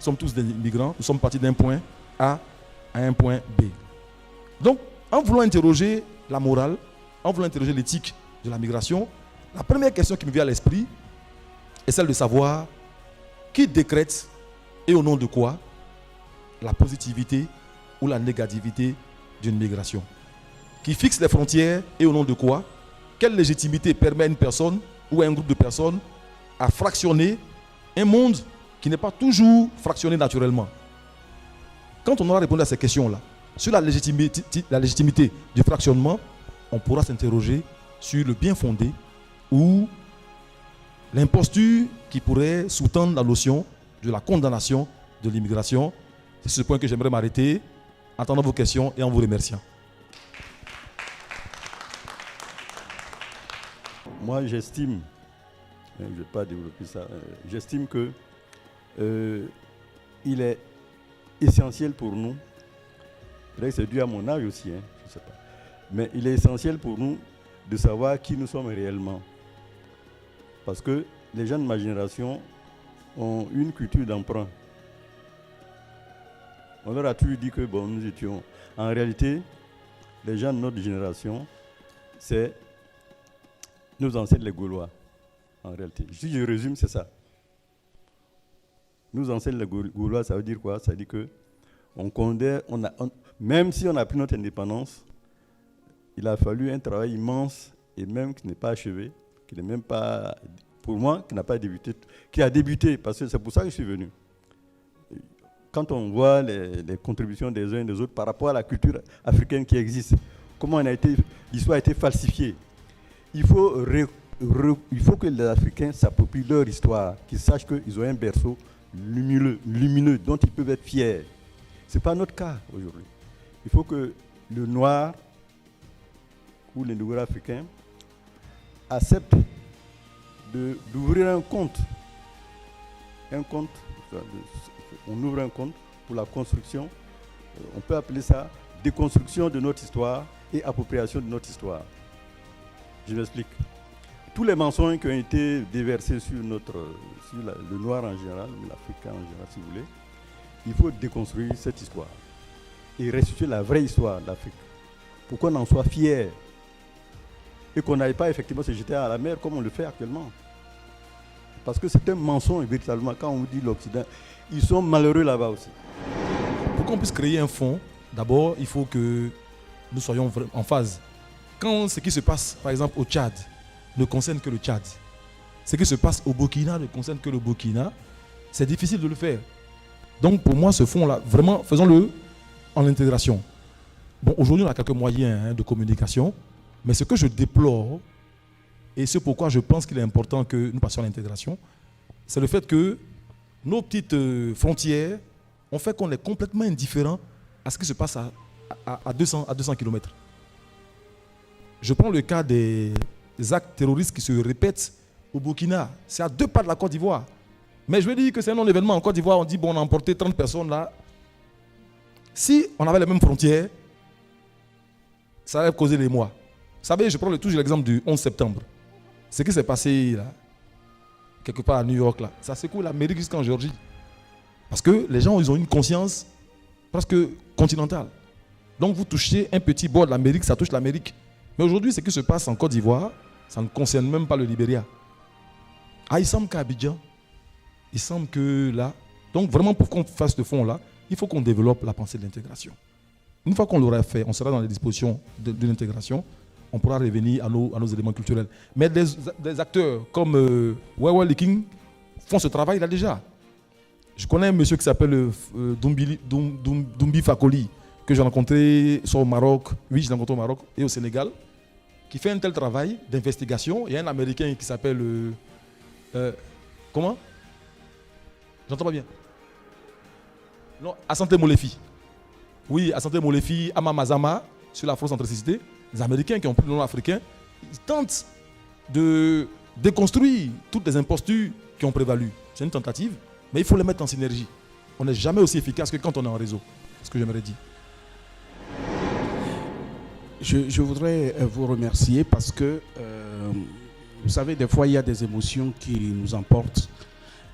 sommes tous des migrants, nous sommes partis d'un point A à un point B. Donc, en voulant interroger la morale, en voulant interroger l'éthique de la migration, la première question qui me vient à l'esprit est celle de savoir qui décrète et au nom de quoi la positivité ou la négativité d'une migration. Qui fixe les frontières et au nom de quoi? Quelle légitimité permet à une personne ou à un groupe de personnes à fractionner un monde qui n'est pas toujours fractionné naturellement? Quand on aura répondu à ces questions-là, sur la légitimité du fractionnement, on pourra s'interroger sur le bien fondé ou l'imposture qui pourrait sous-tendre la notion de la condamnation de l'immigration. C'est ce point que j'aimerais m'arrêter, en attendant vos questions et en vous remerciant. Moi, j'estime, je ne vais pas développer ça, j'estime que il est essentiel pour nous, peut-être que c'est dû à mon âge aussi, je ne sais pas, mais il est essentiel pour nous de savoir qui nous sommes réellement. Parce que les gens de ma génération ont une culture d'emprunt. On leur a toujours dit que bon, nous étions... En réalité, les gens de notre génération, c'est nos ancêtres les Gaulois, en réalité. Si je résume, c'est ça. Nos ancêtres les Gaulois, ça veut dire quoi? Ça veut dire que même si on a pris notre indépendance, il a fallu un travail immense, et même qui n'est pas achevé, qui n'est même pas, pour moi, qui n'a pas débuté, qui a débuté, parce que c'est pour ça que je suis venu. Quand on voit les contributions des uns et des autres par rapport à la culture africaine qui existe, comment l'histoire a été falsifiée, il faut que les Africains s'approprient leur histoire, qu'ils sachent qu'ils ont un berceau lumineux dont ils peuvent être fiers. Ce n'est pas notre cas aujourd'hui. Il faut que le noir ou les nouveaux africains acceptent d'ouvrir un compte. On ouvre un compte pour la construction, on peut appeler ça déconstruction de notre histoire et appropriation de notre histoire. Je m'explique. Tous les mensonges qui ont été déversés sur le noir en général, l'Africain en général, si vous voulez, il faut déconstruire cette histoire et restituer la vraie histoire de l'Afrique pour qu'on en soit fier et qu'on n'aille pas effectivement se jeter à la mer comme on le fait actuellement. Parce que c'est un mensonge véritablement. Quand on dit l'Occident, ils sont malheureux là-bas aussi. Pour qu'on puisse créer un fonds, d'abord, il faut que nous soyons en phase. Quand ce qui se passe, par exemple, au Tchad, ne concerne que le Tchad, ce qui se passe au Burkina ne concerne que le Burkina, c'est difficile de le faire. Donc, pour moi, ce fonds-là, vraiment, faisons-le en intégration. Bon, aujourd'hui, on a quelques moyens de communication, mais ce que je déplore, et c'est pourquoi je pense qu'il est important que nous passions à l'intégration, c'est le fait que nos petites frontières ont fait qu'on est complètement indifférent à ce qui se passe à 200 km. Je prends le cas des actes terroristes qui se répètent au Burkina. C'est à 2 pas de la Côte d'Ivoire. Mais je veux dire que c'est un non-événement. En Côte d'Ivoire, on dit bon, on a emporté 30 personnes là. Si on avait les mêmes frontières, ça allait causer des mois. Vous savez, je prends toujours l'exemple du 11 septembre. Ce qui s'est passé là, quelque part à New York, là, ça secoue l'Amérique jusqu'en Géorgie. Parce que les gens, ils ont une conscience presque continentale. Donc vous touchez un petit bord de l'Amérique, ça touche l'Amérique. Mais aujourd'hui, ce qui se passe en Côte d'Ivoire, ça ne concerne même pas le Libéria. Ah, il semble qu'à Abidjan, il semble que là... Donc vraiment, pour qu'on fasse ce fonds-là, il faut qu'on développe la pensée de l'intégration. Une fois qu'on l'aura fait, on sera dans les dispositions de l'intégration, on pourra revenir à nos éléments culturels. Mais des acteurs comme Wewe Liking font ce travail-là déjà. Je connais un monsieur qui s'appelle Doumbi Fakoli, que j'ai rencontré soit au Maroc, oui, j'ai rencontré au Maroc et au Sénégal, qui fait un tel travail d'investigation. Il y a un Américain qui s'appelle... comment? J'entends pas bien. Non, Asante Molefi. Oui, Asante Molefi, Ama Mazama, sur l'afrocentricité. Les Américains qui ont pris le nom africain, ils tentent de déconstruire toutes les impostures qui ont prévalu. C'est une tentative, mais il faut les mettre en synergie. On n'est jamais aussi efficace que quand on est en réseau. C'est ce que j'aimerais dire. Je voudrais vous remercier parce que, vous savez, des fois, il y a des émotions qui nous emportent.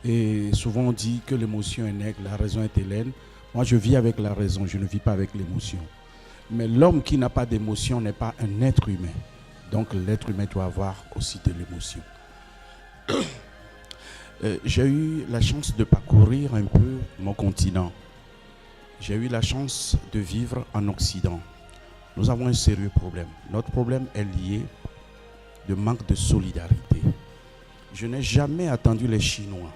Et souvent on dit que l'émotion est nègre, la raison est hélène. Moi je vis avec la raison, je ne vis pas avec l'émotion. Mais l'homme qui n'a pas d'émotion n'est pas un être humain. Donc l'être humain doit avoir aussi de l'émotion. J'ai eu la chance de parcourir un peu mon continent. J'ai eu la chance de vivre en Occident. Nous avons un sérieux problème. Notre problème est lié de manque de solidarité. Je n'ai jamais attendu les Chinois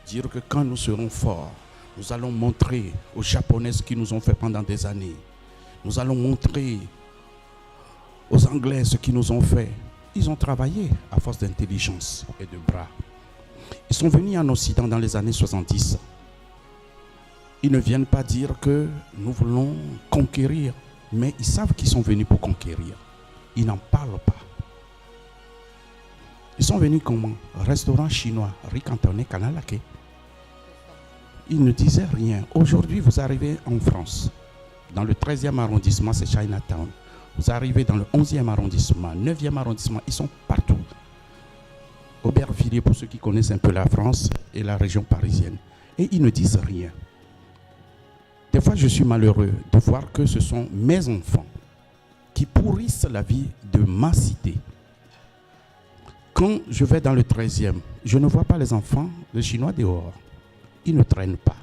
dire que quand nous serons forts, nous allons montrer aux Japonais ce qu'ils nous ont fait pendant des années. Nous allons montrer aux Anglais ce qu'ils nous ont fait. Ils ont travaillé à force d'intelligence et de bras. Ils sont venus en Occident dans les années 70. Ils ne viennent pas dire que nous voulons conquérir, mais ils savent qu'ils sont venus pour conquérir. Ils n'en parlent pas. Ils sont venus comment? Restaurant chinois, riz cantonais, canalaké. Ils ne disaient rien. Aujourd'hui, vous arrivez en France, dans le 13e arrondissement, c'est Chinatown. Vous arrivez dans le 11e arrondissement, 9e arrondissement, ils sont partout. Aubervilliers, pour ceux qui connaissent un peu la France et la région parisienne. Et ils ne disent rien. Des fois, je suis malheureux de voir que ce sont mes enfants qui pourrissent la vie de ma cité. Quand je vais dans le 13e, je ne vois pas les enfants, les Chinois dehors. Ils ne traînent pas.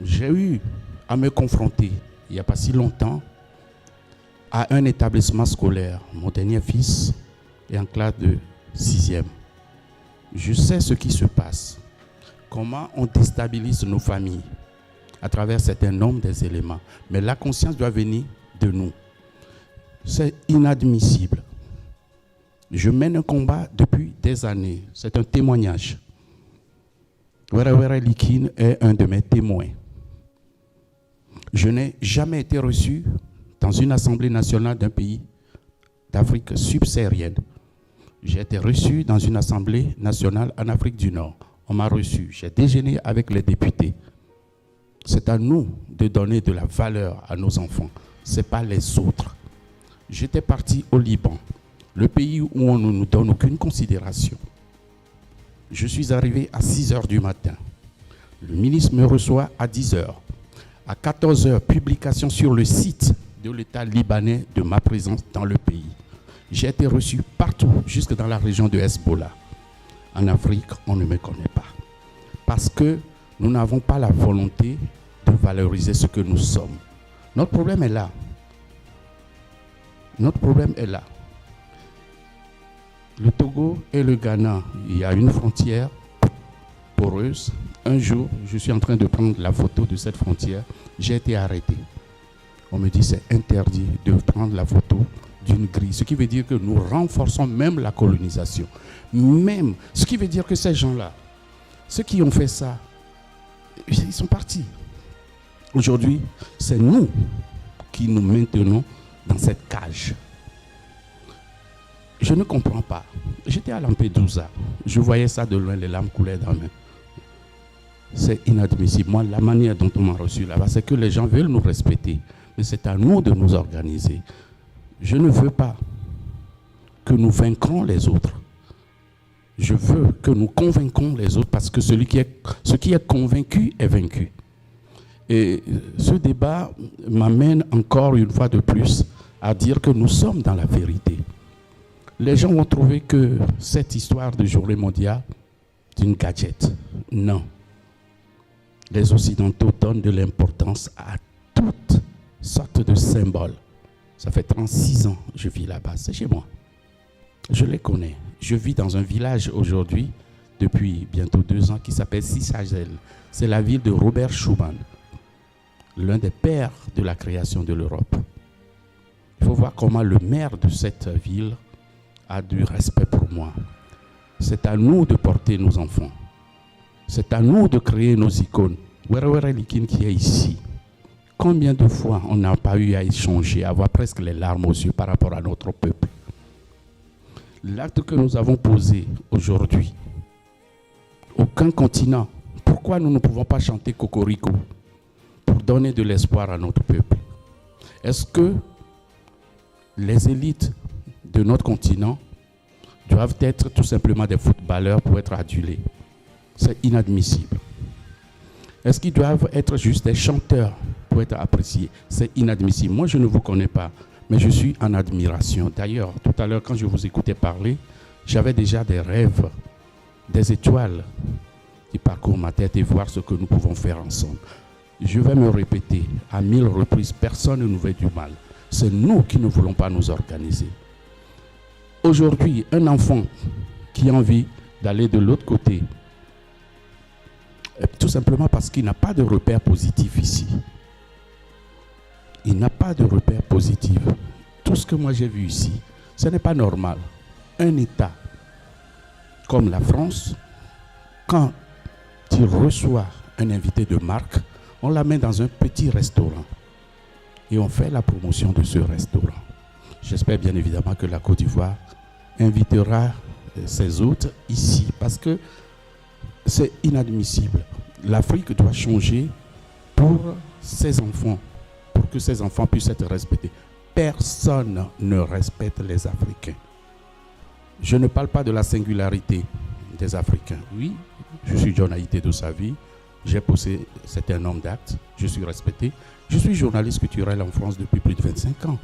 J'ai eu à me confronter, il n'y a pas si longtemps, à un établissement scolaire. Mon dernier fils est en classe de 6e. Je sais ce qui se passe. Comment on déstabilise nos familles à travers certains nombres des éléments. Mais la conscience doit venir de nous. C'est inadmissible. Je mène un combat depuis des années. C'est un témoignage. Wera Likin est un de mes témoins. Je n'ai jamais été reçu dans une assemblée nationale d'un pays d'Afrique subsaharienne. J'ai été reçu dans une assemblée nationale en Afrique du Nord. On m'a reçu. J'ai déjeuné avec les députés. C'est à nous de donner de la valeur à nos enfants. Ce n'est pas les autres. J'étais parti au Liban, le pays où on ne nous donne aucune considération. Je suis arrivé à 6 h du matin. Le ministre me reçoit à 10 h. À 14 h, publication sur le site de l'État libanais de ma présence dans le pays. J'ai été reçu partout, jusque dans la région de Hezbollah. En Afrique, on ne me connaît pas. Parce que nous n'avons pas la volonté de valoriser ce que nous sommes. Notre problème est là. Notre problème est là. Le Togo et le Ghana, il y a une frontière poreuse. Un jour, je suis en train de prendre la photo de cette frontière. J'ai été arrêté. On me dit c'est interdit de prendre la photo d'une grille. Ce qui veut dire que nous renforçons même la colonisation. Même, ce qui veut dire que ces gens-là, ceux qui ont fait ça, ils sont partis. Aujourd'hui, c'est nous qui nous maintenons dans cette cage. Je ne comprends pas. J'étais à Lampedusa. Je voyais ça de loin, les larmes coulaient dans mes mains. C'est inadmissible. Moi, la manière dont on m'a reçu là-bas, c'est que les gens veulent nous respecter. Mais c'est à nous de nous organiser. Je ne veux pas que nous vaincrons les autres. Je veux que nous convaincons les autres parce que ce qui est convaincu est vaincu. Et ce débat m'amène encore une fois de plus à dire que nous sommes dans la vérité. Les gens vont trouver que cette histoire de journée mondiale est une gadget. Non. Les Occidentaux donnent de l'importance à toutes sortes de symboles. Ça fait 36 ans que je vis là-bas, c'est chez moi. Je les connais. Je vis dans un village aujourd'hui, depuis bientôt 2 ans, qui s'appelle Sissazel. C'est la ville de Robert Schuman, l'un des pères de la création de l'Europe. Il faut voir comment le maire de cette ville a du respect pour moi. C'est à nous de porter nos enfants. C'est à nous de créer nos icônes. Wera Likin qui est ici. Combien de fois on n'a pas eu à échanger, à avoir presque les larmes aux yeux par rapport à notre peuple. L'acte que nous avons posé aujourd'hui, aucun continent, pourquoi nous ne pouvons pas chanter Cocorico pour donner de l'espoir à notre peuple? Est-ce que les élites de notre continent doivent être tout simplement des footballeurs pour être adulés? C'est inadmissible. Est-ce qu'ils doivent être juste des chanteurs pour être appréciés? C'est inadmissible. Moi, je ne vous connais pas, mais je suis en admiration. D'ailleurs, tout à l'heure, quand je vous écoutais parler, j'avais déjà des rêves, des étoiles qui parcourent ma tête et voir ce que nous pouvons faire ensemble. Je vais me répéter à 1000 reprises, personne ne nous veut du mal. C'est nous qui ne voulons pas nous organiser. Aujourd'hui, un enfant qui a envie d'aller de l'autre côté, tout simplement parce qu'il n'a pas de repère positif ici. Il n'a pas de repère positif. Tout ce que moi j'ai vu ici, ce n'est pas normal. Un État comme la France, quand il reçoit un invité de marque, on l'amène dans un petit restaurant et on fait la promotion de ce restaurant. J'espère bien évidemment que la Côte d'Ivoire invitera ses hôtes ici parce que c'est inadmissible. L'Afrique doit changer pour ses enfants, pour que ses enfants puissent être respectés. Personne ne respecte les Africains. Je ne parle pas de la singularité des Africains. Oui, je suis John Haïté de sa vie. J'ai posé un certain nombre d'actes. Je suis respecté. Je suis journaliste culturel en France depuis plus de 25 ans.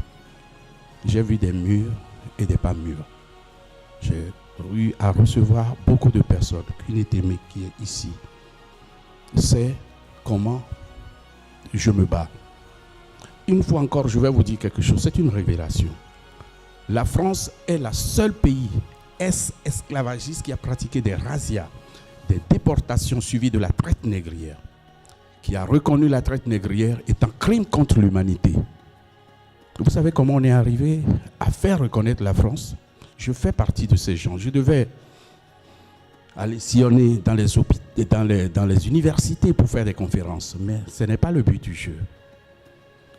J'ai vu des murs et des pas mûrs. J'ai eu à recevoir beaucoup de personnes. Une aimée qui est ici. C'est comment je me bats. Une fois encore, je vais vous dire quelque chose. C'est une révélation. La France est le seul pays esclavagiste qui a pratiqué des razzias, des déportations suivies de la traite négrière, qui a reconnu la traite négrière étant crime contre l'humanité. Vous savez comment on est arrivé à faire reconnaître la France? Je fais partie de ces gens. Je devais aller sillonner dans les universités pour faire des conférences, mais ce n'est pas le but du jeu.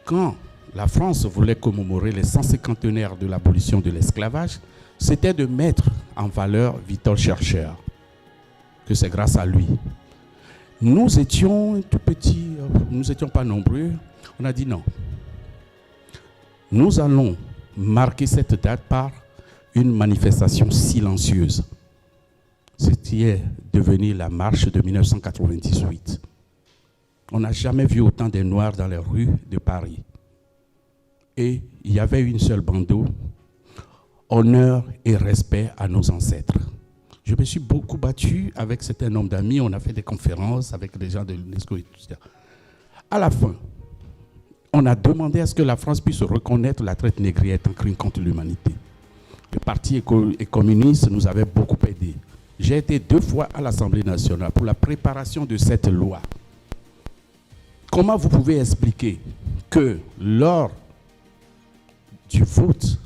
Quand la France voulait commémorer les 150e de l'abolition de l'esclavage, c'était de mettre en valeur Victor Schœlcher, que c'est grâce à lui. Nous étions tout petits, nous n'étions pas nombreux. On a dit non. Nous allons marquer cette date par une manifestation silencieuse. Ce qui est devenu la marche de 1998. On n'a jamais vu autant de Noirs dans les rues de Paris. Et il y avait une seule bandeau, honneur et respect à nos ancêtres. Je me suis beaucoup battu avec un certain nombre d'amis, on a fait des conférences avec des gens de l'UNESCO et tout ça. À la fin, on a demandé à ce que la France puisse reconnaître la traite négrière en crime contre l'humanité. Le parti communiste nous avait beaucoup aidé. J'ai été 2 fois à l'Assemblée nationale pour la préparation de cette loi. Comment vous pouvez expliquer que lors du vote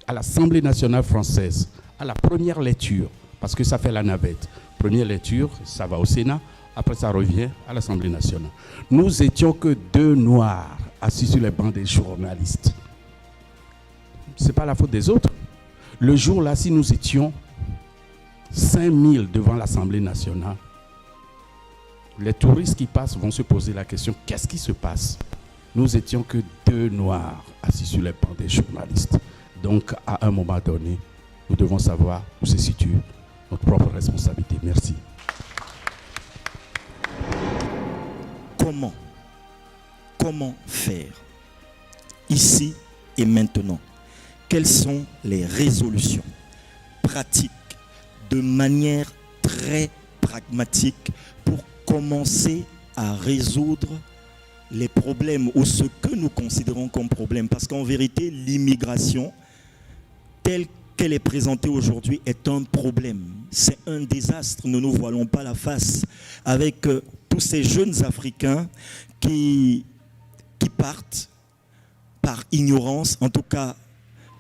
à l'Assemblée nationale française, à la première lecture, parce que ça fait la navette, première lecture, ça va au Sénat, après ça revient à l'Assemblée nationale. Nous étions que 2 Noirs assis sur les bancs des journalistes. Ce n'est pas la faute des autres. Le jour-là, si nous étions 5000 devant l'Assemblée nationale, les touristes qui passent vont se poser la question, qu'est-ce qui se passe? Nous étions que 2 Noirs assis sur les bancs des journalistes. Donc, à un moment donné, nous devons savoir où se situe notre propre responsabilité. Merci. Comment faire ici et maintenant? Quelles sont les résolutions pratiques de manière très pragmatique pour commencer à résoudre les problèmes ou ce que nous considérons comme problème? Parce qu'en vérité, l'immigration, telle qu'elle est présentée aujourd'hui, est un problème. C'est un désastre, nous ne nous voilons pas la face, avec tous ces jeunes Africains qui partent par ignorance. En tout cas,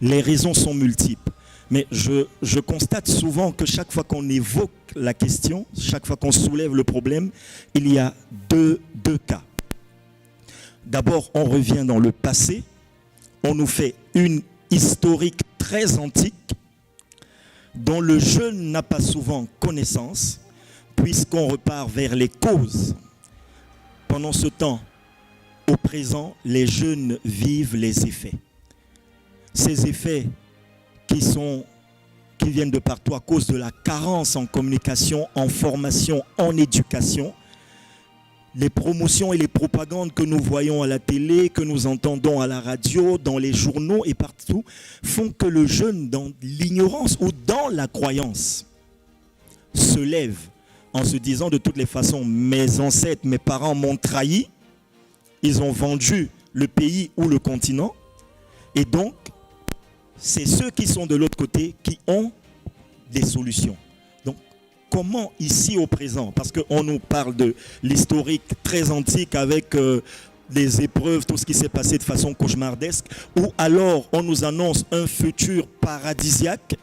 les raisons sont multiples. Mais je constate souvent que chaque fois qu'on évoque la question, chaque fois qu'on soulève le problème, il y a deux cas. D'abord, on revient dans le passé, on nous fait une historique très antique dont le jeune n'a pas souvent connaissance, puisqu'on repart vers les causes. Pendant ce temps, au présent, les jeunes vivent les effets. Ces effets qui sont qui viennent de partout à cause de la carence en communication, en formation, en éducation. Les promotions et les propagandes que nous voyons à la télé, que nous entendons à la radio, dans les journaux et partout, font que le jeune, dans l'ignorance ou dans la croyance, se lève en se disant de toutes les façons, mes ancêtres, mes parents m'ont trahi, ils ont vendu le pays ou le continent, et donc, c'est ceux qui sont de l'autre côté qui ont des solutions. Donc, comment ici au présent, parce qu'on nous parle de l'historique très antique avec les épreuves, tout ce qui s'est passé de façon cauchemardesque, ou alors on nous annonce un futur paradisiaque,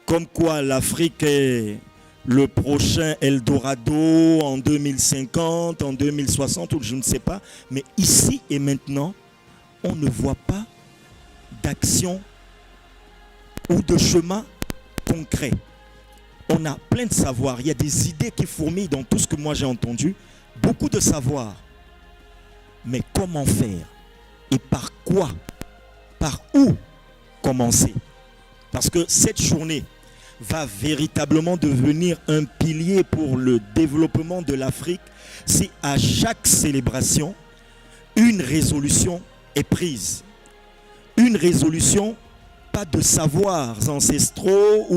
comme quoi l'Afrique est le prochain Eldorado en 2050, en 2060, ou je ne sais pas, mais ici et maintenant, on ne voit pas d'action ou de chemin concret. On a plein de savoir, il y a des idées qui fourmillent dans tout ce que moi j'ai entendu, beaucoup de savoir. Mais comment faire? Et par quoi? Par où commencer? Parce que cette journée va véritablement devenir un pilier pour le développement de l'Afrique si à chaque célébration, une résolution est prise. Une résolution, pas de savoirs ancestraux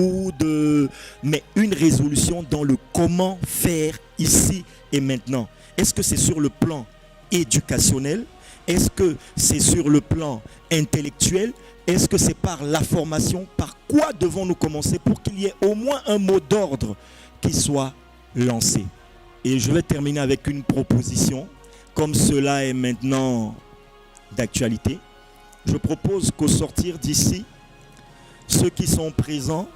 mais une résolution dans le comment faire ici et maintenant. Est-ce que c'est sur le plan éducationnel? Est-ce que c'est sur le plan intellectuel? Est-ce que c'est par la formation? Par quoi devons-nous commencer pour qu'il y ait au moins un mot d'ordre qui soit lancé? Et je vais terminer avec une proposition. Comme cela est maintenant d'actualité, je propose qu'au sortir d'ici, ceux qui sont présents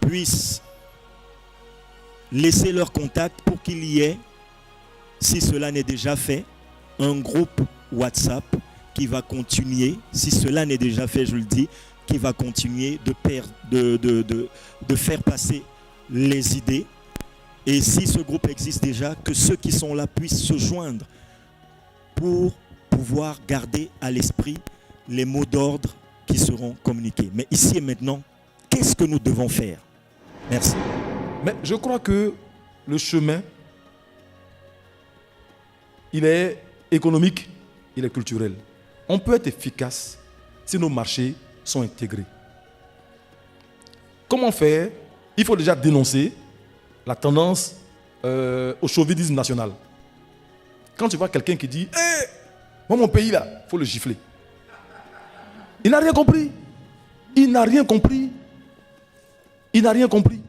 puissent laisser leur contact pour qu'il y ait, si cela n'est déjà fait, un groupe WhatsApp qui va continuer, si cela n'est déjà fait, je le dis, qui va continuer de faire passer les idées. Et si ce groupe existe déjà, que ceux qui sont là puissent se joindre pour pouvoir garder à l'esprit les mots d'ordre qui seront communiqués. Mais ici et maintenant, qu'est-ce que nous devons faire? Merci. Mais je crois que le chemin, il est économique, il est culturel. On peut être efficace si nos marchés sont intégrés. Comment faire? Il faut déjà dénoncer la tendance au chauvinisme national. Quand tu vois quelqu'un qui dit hey, moi mon pays là, il faut le gifler. Il n'a rien compris. Il n'a rien compris. Il n'a rien compris.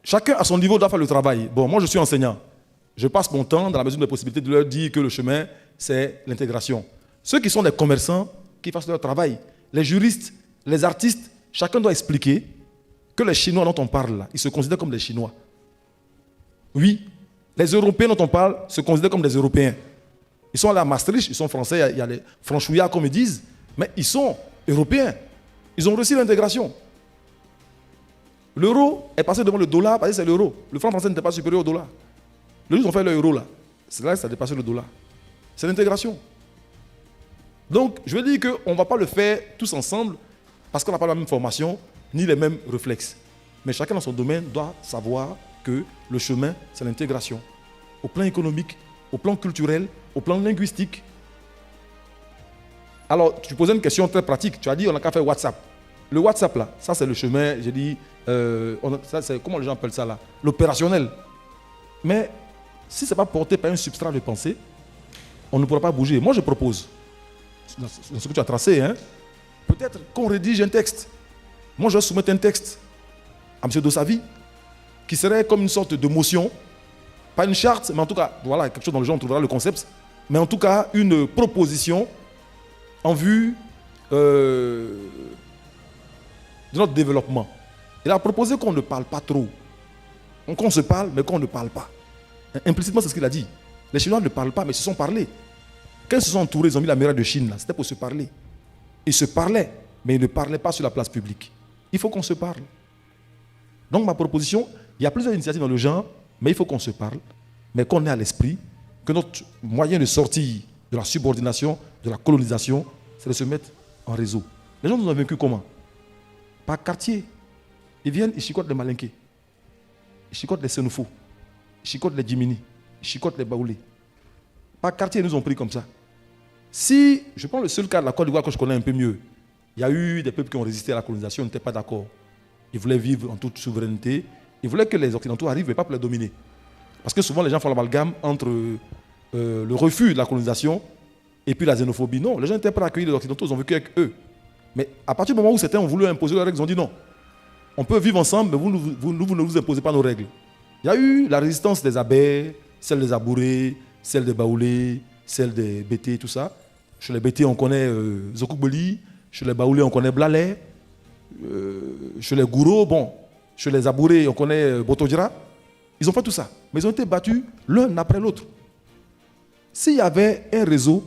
Chacun à son niveau doit faire le travail. Bon, moi je suis enseignant. Je passe mon temps, dans la mesure de mes possibilités, de leur dire que le chemin, c'est l'intégration. Ceux qui sont des commerçants, qui fassent leur travail. Les juristes, les artistes, chacun doit expliquer que les Chinois dont on parle là, ils se considèrent comme des Chinois. Oui, les Européens dont on parle se considèrent comme des Européens. Ils sont là à Maastricht, ils sont français, il y a les franchouillards comme ils disent, mais ils sont européens. Ils ont réussi l'intégration. L'euro est passé devant le dollar parce que c'est l'euro. Le franc français n'était pas supérieur au dollar. Le jour où ils ont fait l'euro là, c'est là que ça a dépassé le dollar. C'est l'intégration. Donc, je veux dire qu'on ne va pas le faire tous ensemble parce qu'on n'a pas la même formation ni les mêmes réflexes. Mais chacun dans son domaine doit savoir que le chemin, c'est l'intégration. Au plan économique, au plan culturel, au plan linguistique. Alors, tu posais une question très pratique. Tu as dit on n'a qu'à faire WhatsApp. Le WhatsApp là, ça c'est le chemin, j'ai dit, ça, c'est, comment les gens appellent ça là? L'opérationnel. Mais si ce n'est pas porté par un substrat de pensée, on ne pourra pas bouger. Moi je propose, dans ce que tu as tracé, hein, peut-être qu'on rédige un texte. Moi je vais soumettre un texte à M. Dossavi, qui serait comme une sorte de motion, pas une charte, mais en tout cas, voilà, quelque chose dans le genre, on trouvera le concept, mais en tout cas une proposition en vue de notre développement. Il a proposé qu'on ne parle pas trop. Qu'on se parle, mais qu'on ne parle pas. Implicitement, c'est ce qu'il a dit. Les Chinois ne parlent pas, mais ils se sont parlé. Quand ils se sont entourés, ils ont mis la muraille de Chine, là, c'était pour se parler. Ils se parlaient, mais ils ne parlaient pas sur la place publique. Il faut qu'on se parle. Donc ma proposition, il y a plusieurs initiatives dans le genre, mais il faut qu'on se parle, mais qu'on ait à l'esprit que notre moyen de sortie de la subordination, de la colonisation, c'est de se mettre en réseau. Les gens nous ont vaincus comment? Par quartier, ils viennent, ils chicotent les Malinqués, ils chicotent les Sénoufos, ils chicotent les Djimini, ils chicotent les Baoulés. Par quartier, ils nous ont pris comme ça. Si, je prends le seul cas de la Côte d'Ivoire que je connais un peu mieux, il y a eu des peuples qui ont résisté à la colonisation, ils n'étaient pas d'accord. Ils voulaient vivre en toute souveraineté. Ils voulaient que les Occidentaux arrivent, mais pas pour les dominer. Parce que souvent, les gens font l'amalgame entre le refus de la colonisation et puis la xénophobie. Non, les gens étaient prêts à accueillir les Occidentaux, ils ont vécu avec eux. Mais à partir du moment où certains ont voulu imposer leurs règles, ils ont dit non. On peut vivre ensemble, mais vous ne nous imposez pas nos règles. Il y a eu la résistance des Abés, celle des Abourés, celle des Baoulés, celle des Bété, tout ça. Chez les Bété, on connaît Zokoubeli. Chez les Baoulés, on connaît Blalé. Chez les Gouro, bon. Chez les Abourés, on connaît Botodjira. Ils ont fait tout ça. Mais ils ont été battus l'un après l'autre. S'il y avait un réseau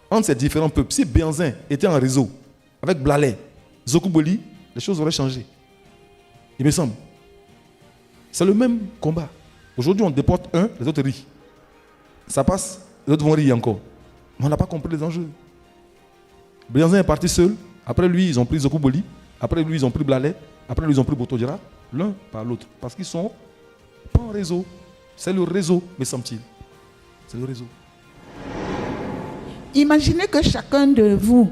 entre ces différents peuples, si Béanzin était en réseau avec Blalé, Zokoubeli, les choses auraient changé. Il me semble. C'est le même combat. Aujourd'hui, on déporte un, les autres rient. Ça passe, les autres vont rire encore. Mais on n'a pas compris les enjeux. Béanzin est parti seul. Après lui, ils ont pris Zokoubeli. Après lui, ils ont pris Blalé. Après lui, ils ont pris Botodjira. L'un par l'autre. Parce qu'ils sont pas en réseau. C'est le réseau, me semble-t-il. C'est le réseau. Imaginez que chacun de vous,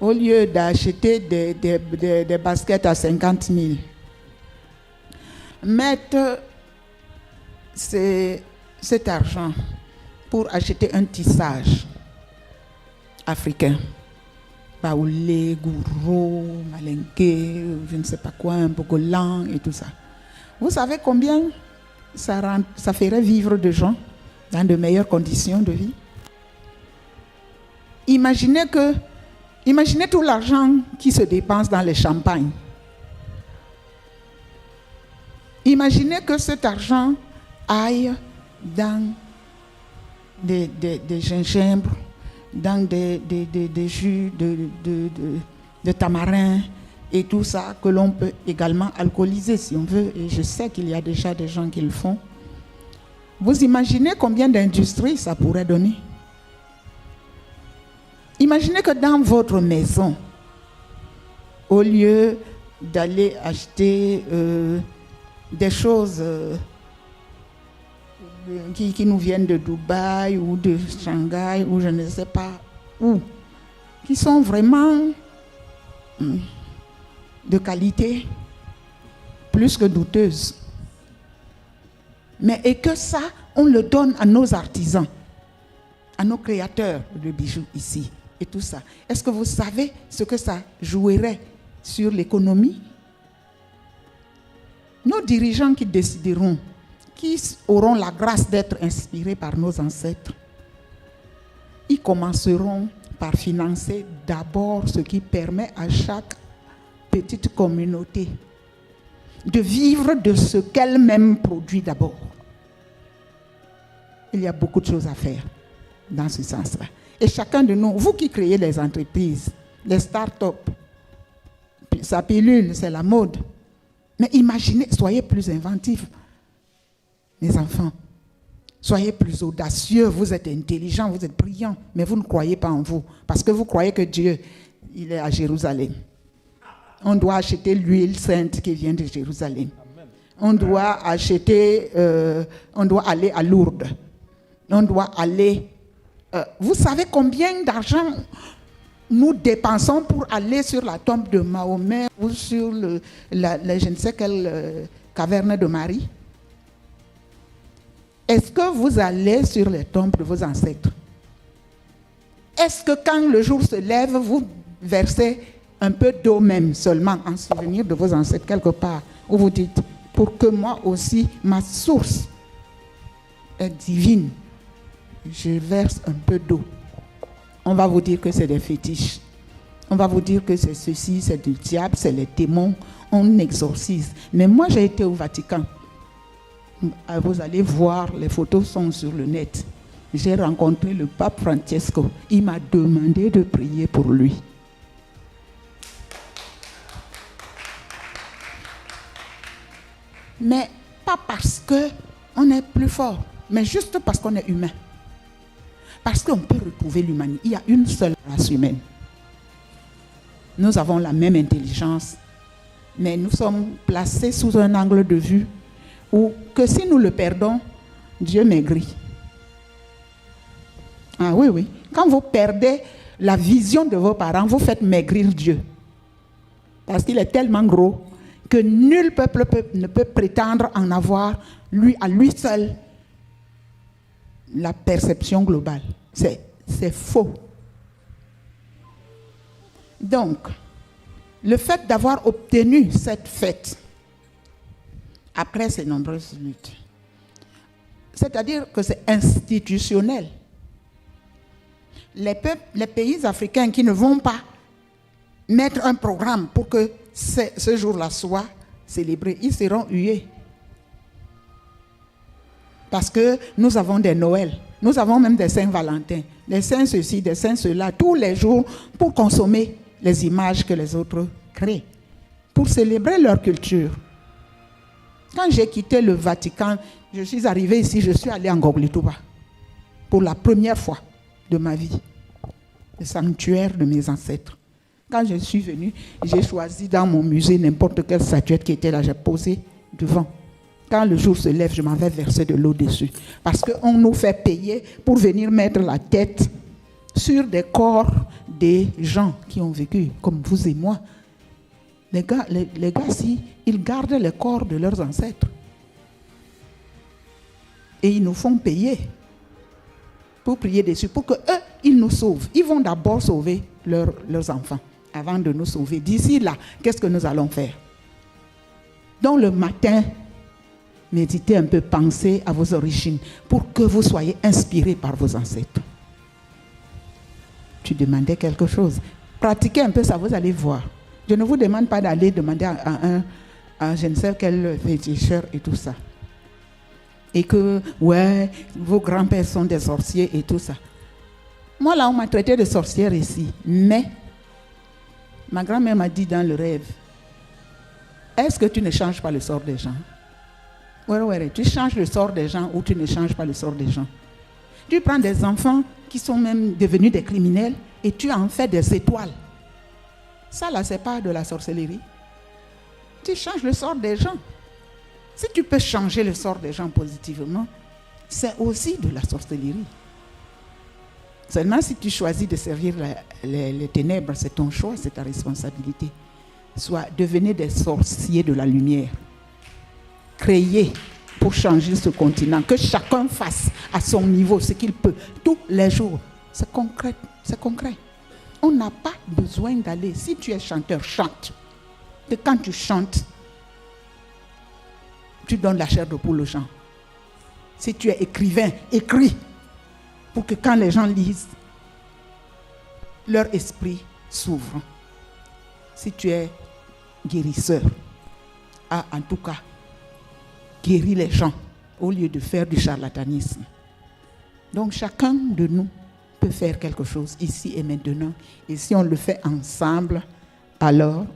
au lieu d'acheter des baskets à 50 000, mette cet argent pour acheter un tissage africain. Baoulé, Gouro, Malinké, je ne sais pas quoi, un Bogolan et tout ça. Vous savez combien ça ferait vivre de gens dans de meilleures conditions de vie? Imaginez tout l'argent qui se dépense dans les champagnes. Imaginez que cet argent aille dans des gingembres, dans des jus de tamarin et tout ça que l'on peut également alcooliser si on veut. Et je sais qu'il y a déjà des gens qui le font. Vous imaginez combien d'industries ça pourrait donner? Imaginez que dans votre maison, au lieu d'aller acheter des choses qui nous viennent de Dubaï ou de Shanghai ou je ne sais pas où, qui sont vraiment de qualité plus que douteuse. Mais et que ça, on le donne à nos artisans, à nos créateurs de bijoux ici et tout ça. Est-ce que vous savez ce que ça jouerait sur l'économie? Nos dirigeants qui décideront, qui auront la grâce d'être inspirés par nos ancêtres, ils commenceront par financer d'abord ce qui permet à chaque petite communauté de vivre de ce qu'elle-même produit d'abord. Il y a beaucoup de choses à faire dans ce sens-là. Et chacun de nous, vous qui créez les entreprises, les start-up, sa pilule, c'est la mode. Mais imaginez, soyez plus inventifs, mes enfants. Soyez plus audacieux, vous êtes intelligents, vous êtes brillants, mais vous ne croyez pas en vous. Parce que vous croyez que Dieu, il est à Jérusalem. On doit acheter l'huile sainte qui vient de Jérusalem. On doit on doit aller à Lourdes. On doit aller... vous savez combien d'argent nous dépensons pour aller sur la tombe de Mahomet ou sur je ne sais quelle caverne de Marie? Est-ce que vous allez sur les tombes de vos ancêtres? Est-ce que quand le jour se lève, vous versez un peu d'eau même seulement en souvenir de vos ancêtres quelque part, où vous dites, pour que moi aussi, ma source est divine, je verse un peu d'eau? On va vous dire que c'est des fétiches. On va vous dire que c'est ceci, c'est du diable, c'est les démons. On exorcise. Mais moi, j'ai été au Vatican. Vous allez voir, les photos sont sur le net. J'ai rencontré le pape Francesco. Il m'a demandé de prier pour lui. Mais pas parce qu'on est plus fort, mais juste parce qu'on est humain. Parce qu'on peut retrouver l'humanité. Il y a une seule race humaine. nous avons la même intelligence, mais nous sommes placés sous un angle de vue où que si nous le perdons, Dieu maigrit. Ah oui, oui. Quand vous perdez la vision de vos parents, vous faites maigrir Dieu. Parce qu'il est tellement gros que nul peuple ne peut prétendre en avoir, à lui seul, la perception globale. C'est faux. Donc, le fait d'avoir obtenu cette fête, après ces nombreuses luttes, c'est-à-dire que c'est institutionnel. Les pays africains qui ne vont pas mettre un programme pour que ce jour-là soit célébré, ils seront hués. Parce que nous avons des Noëls, nous avons même des Saint-Valentin, des Saints ceci, des Saints cela, tous les jours pour consommer les images que les autres créent, pour célébrer leur culture. Quand j'ai quitté le Vatican, je suis arrivé ici, je suis allé en Goglituba pour la première fois de ma vie, le sanctuaire de mes ancêtres. Quand je suis venu, j'ai choisi dans mon musée n'importe quelle statuette qui était là, j'ai posé devant. Quand le jour se lève, je m'en vais verser de l'eau dessus. Parce qu'on nous fait payer pour venir mettre la tête sur des corps des gens qui ont vécu, comme vous et moi. Les gars, si, ils gardent les corps de leurs ancêtres. Et ils nous font payer pour prier dessus, pour qu'eux, ils nous sauvent. Ils vont d'abord sauver leurs enfants avant de nous sauver. D'ici là, qu'est-ce que nous allons faire? Donc le matin, méditez un peu, pensez à vos origines pour que vous soyez inspirés par vos ancêtres. Tu demandais quelque chose. Pratiquez un peu ça, vous allez voir. Je ne vous demande pas d'aller demander à je ne sais quel féticheur et tout ça. Et que, ouais, vos grands-pères sont des sorciers et tout ça. Moi, là, on m'a traité de sorcière ici. Mais, ma grand-mère m'a dit dans le rêve, est-ce que tu ne changes pas le sort des gens? Ouais, tu changes le sort des gens ou tu ne changes pas le sort des gens. Tu prends des enfants qui sont même devenus des criminels et tu en fais des étoiles. Ça, là, c'est pas de la sorcellerie. Tu changes le sort des gens. Si tu peux changer le sort des gens positivement, c'est aussi de la sorcellerie. Seulement si tu choisis de servir les ténèbres, c'est ton choix, c'est ta responsabilité. Devenez des sorciers de la lumière. Créez pour changer ce continent. Que chacun fasse à son niveau ce qu'il peut, tous les jours. C'est concret, c'est concret. On n'a pas besoin d'aller. Si tu es chanteur, chante. Et quand tu chantes, tu donnes la chair de poule aux gens. Si tu es écrivain, écris. Pour que quand les gens lisent, leur esprit s'ouvre. Si tu es guérisseur, en tout cas, guéris les gens au lieu de faire du charlatanisme. Donc chacun de nous peut faire quelque chose ici et maintenant. Et si on le fait ensemble, alors,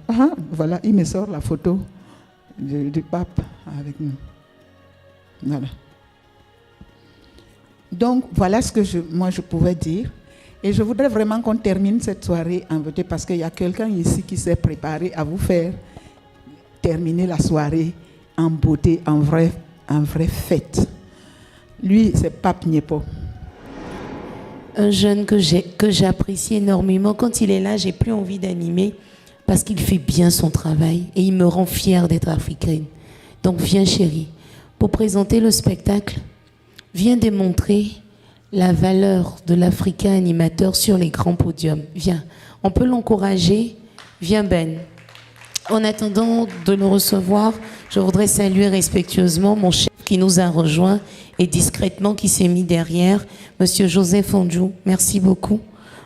voilà, il me sort la photo du pape avec nous. Voilà. Donc, voilà ce que je pouvais dire. Et je voudrais vraiment qu'on termine cette soirée en beauté parce qu'il y a quelqu'un ici qui s'est préparé à vous faire terminer la soirée en beauté, en vraie fête. Lui, c'est Pape Niepo. Un jeune que j'apprécie énormément. Quand il est là, j'ai plus envie d'animer parce qu'il fait bien son travail et il me rend fière d'être africaine. Donc viens chérie, pour présenter le spectacle, viens démontrer la valeur de l'Africain animateur sur les grands podiums. Viens, on peut l'encourager. Viens Ben. En attendant de le recevoir, je voudrais saluer respectueusement mon chef qui nous a rejoints et discrètement qui s'est mis derrière, Monsieur Joseph Ondjou. Merci beaucoup.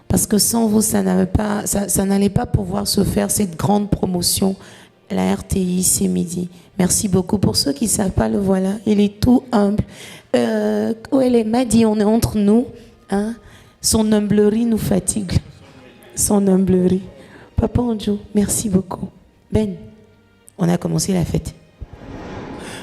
Parce que sans vous, ça n'allait pas pouvoir se faire cette grande promotion, la RTI, c'est midi. Merci beaucoup. Pour ceux qui ne savent pas, le voilà. Il est tout humble. Où elle est Madi, on est entre nous. Hein? Son humblerie nous fatigue. Son humblerie. Papa Ondjou, merci beaucoup. Ben, on a commencé la fête.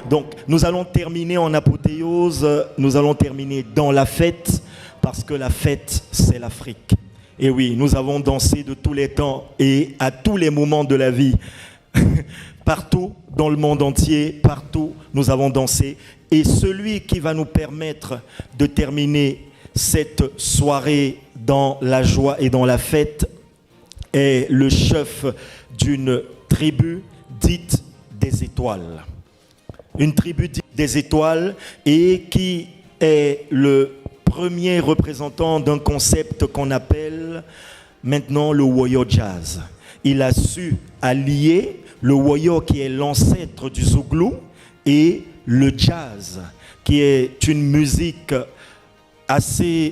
Donc, nous allons terminer en apothéose, nous allons terminer dans la fête, parce que la fête, c'est l'Afrique. Et oui, nous avons dansé de tous les temps et à tous les moments de la vie. Partout dans le monde entier, partout, nous avons dansé. Et celui qui va nous permettre de terminer cette soirée dans la joie et dans la fête est le chef d'une tribu dite des étoiles. Une tribu dite des étoiles et qui est le premier représentant d'un concept qu'on appelle maintenant le Woyo Jazz. Il a su allier le Woyo qui est l'ancêtre du Zouglou et le jazz qui est une musique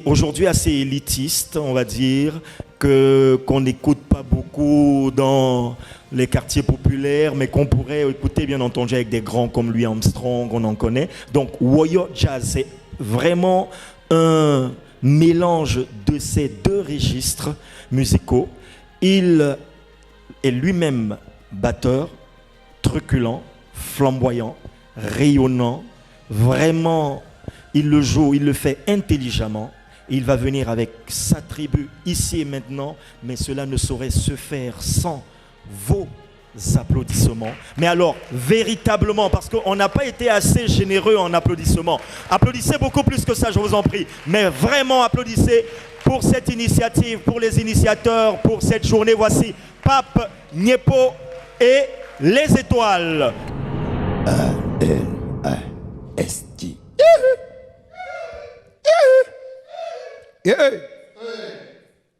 aujourd'hui assez élitiste, on va dire, qu'on n'écoute pas beaucoup dans les quartiers populaires, mais qu'on pourrait écouter bien entendu avec des grands comme Louis Armstrong, on en connaît. Donc Woyo Jazz, c'est vraiment un mélange de ces deux registres musicaux. Il est lui-même batteur, truculent, flamboyant, rayonnant, vraiment, il le joue, il le fait intelligemment. Il va venir avec sa tribu ici et maintenant, mais cela ne saurait se faire sans vos applaudissements. Mais alors, véritablement, parce qu'on n'a pas été assez généreux en applaudissements. Applaudissez beaucoup plus que ça, je vous en prie. Mais vraiment, applaudissez pour cette initiative, pour les initiateurs, pour cette journée. Voici Pape, Niepo et les étoiles. A-L-A-S-T.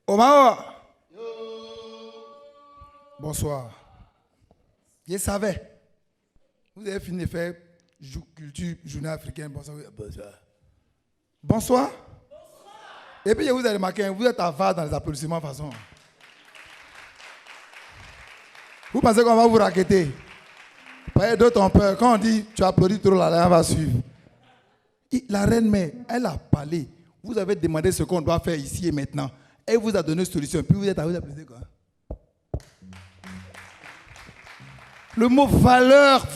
Omar. Bonsoir. Je savais. Vous avez fini de faire culture, journée africaine. Bonsoir. Bonsoir. Bonsoir. Et puis vous avez remarqué, vous êtes avare dans les applaudissements de façon. Vous pensez qu'on va vous raqueter? D'autres ont peur. Quand on dit tu applaudis trop, la reine va suivre. La reine mère, elle a parlé. Vous avez demandé ce qu'on doit faire ici et maintenant. Elle vous a donné une solution. Puis vous êtes à vous applaudir quoi? Le mot valeur.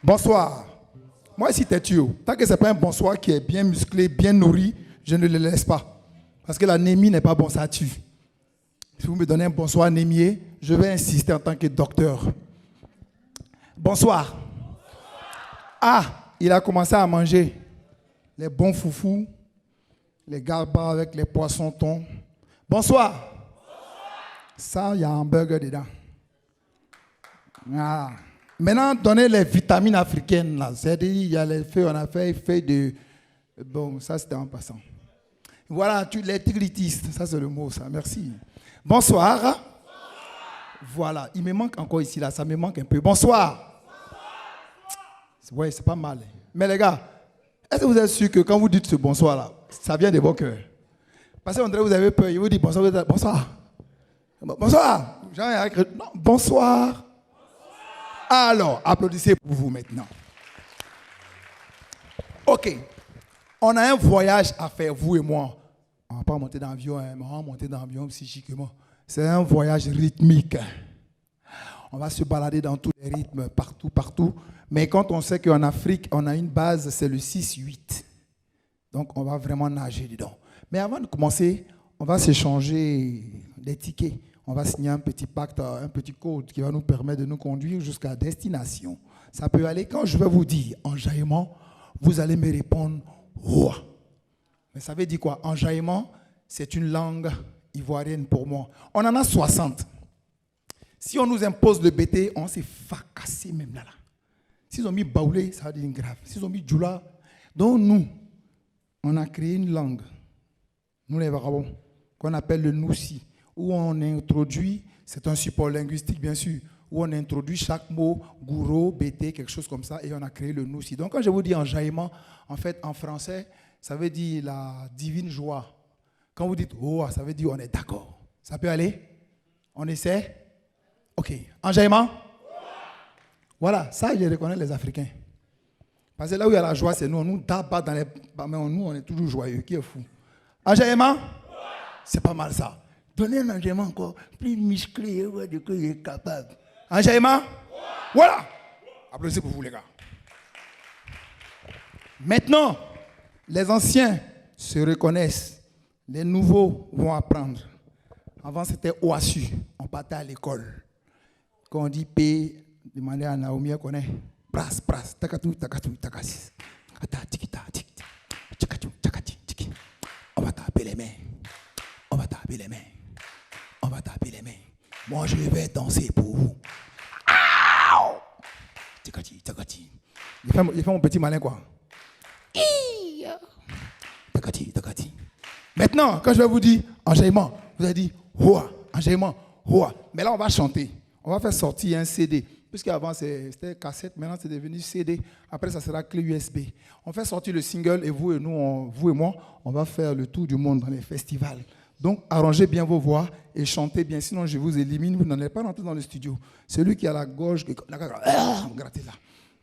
Bonsoir. Moi ici, têtu. Tant que ce n'est pas un bonsoir qui est bien musclé, bien nourri, je ne le laisse pas. Parce que l'anémie n'est pas bon, ça tue. Si vous me donnez un bonsoir anémié, je vais insister en tant que docteur. Bonsoir. Ah, il a commencé à manger les bons foufous, les garbas avec les poissons thon. Bonsoir. Ça, il y a un burger dedans. Voilà. Maintenant, donnez les vitamines africaines. Là. C'est-à-dire, il y a les feuilles, on a fait feuilles de... Bon, ça, c'était en passant. Voilà, les tigritistes. Ça, c'est le mot, ça. Merci. Bonsoir. Bonsoir. Voilà. Il me manque encore ici, là. Ça me manque un peu. Bonsoir. Oui, c'est pas mal. Mais les gars, est-ce que vous êtes sûr que quand vous dites ce bonsoir-là, ça vient de vos cœurs? Parce qu'on dirait que vous avez peur. Il vous dit bonsoir, vous dites bonsoir. Bonsoir. Non, bonsoir. Alors, applaudissez pour vous maintenant. Ok. On a un voyage à faire, vous et moi. On ne va pas monter dans l'avion, mais on va monter dans l'avion psychiquement. C'est un voyage rythmique. On va se balader dans tous les rythmes, partout. Mais quand on sait qu'en Afrique, on a une base, c'est le 6-8. Donc, on va vraiment nager dedans. Mais avant de commencer, on va s'échanger des tickets. On va signer un petit pacte, un petit code qui va nous permettre de nous conduire jusqu'à destination. Ça peut aller, quand je vais vous dire enjaillement, vous allez me répondre « Ouah ». Mais ça veut dire quoi? Enjaillement, c'est une langue ivoirienne pour moi. On en a 60. Si on nous impose le BT, on s'est fracassé même là. S'ils ont mis Baoulé, ça va devenir grave. S'ils ont mis Djoula, donc nous, on a créé une langue, nous les Varabons, qu'on appelle le Noussi, où on introduit, c'est un support linguistique bien sûr, où on introduit chaque mot, gouro, BT, quelque chose comme ça, et on a créé le Noussi. Donc quand je vous dis enjaillement, en fait en français, ça veut dire la divine joie. Quand vous dites « oh », ça veut dire on est d'accord. Ça peut aller? On essaie? Ok. Enjaillement? Voilà, ça je reconnais les Africains. Parce que là où il y a la joie, c'est nous. On nous tape pas dans les... Mais nous, on est toujours joyeux. Qui est fou? Enjaillement? C'est pas mal ça. Donnez un enjaillement encore plus musclé, de quoi il est capable. Enjaillement? Voilà. Applaudissez pour vous les gars. Maintenant, les anciens se reconnaissent Les nouveaux vont apprendre. Avant, c'était OASU. On partait à l'école. Quand on dit P, demandez à Naomi, elle connaît. Pras, pras, takatou, takatou, takasis. On va taper les mains. On va taper les mains. On va taper les mains. Moi, je vais danser pour vous. Takati, takati. Il fait mon petit malin, quoi. Takati, takati. Maintenant, quand je vais vous dire enjaillement, vous allez dire hoa, enjaillement, hoa. Mais là, on va chanter. On va faire sortir un CD. Puisqu'avant, c'était cassette, maintenant, c'est devenu CD. Après, ça sera clé USB. On fait sortir le single et vous et moi, on va faire le tour du monde dans les festivals. Donc, arrangez bien vos voix et chantez bien. Sinon, je vous élimine. Vous n'allez pas rentrer dans le studio. Celui qui a la gorge, grattez là.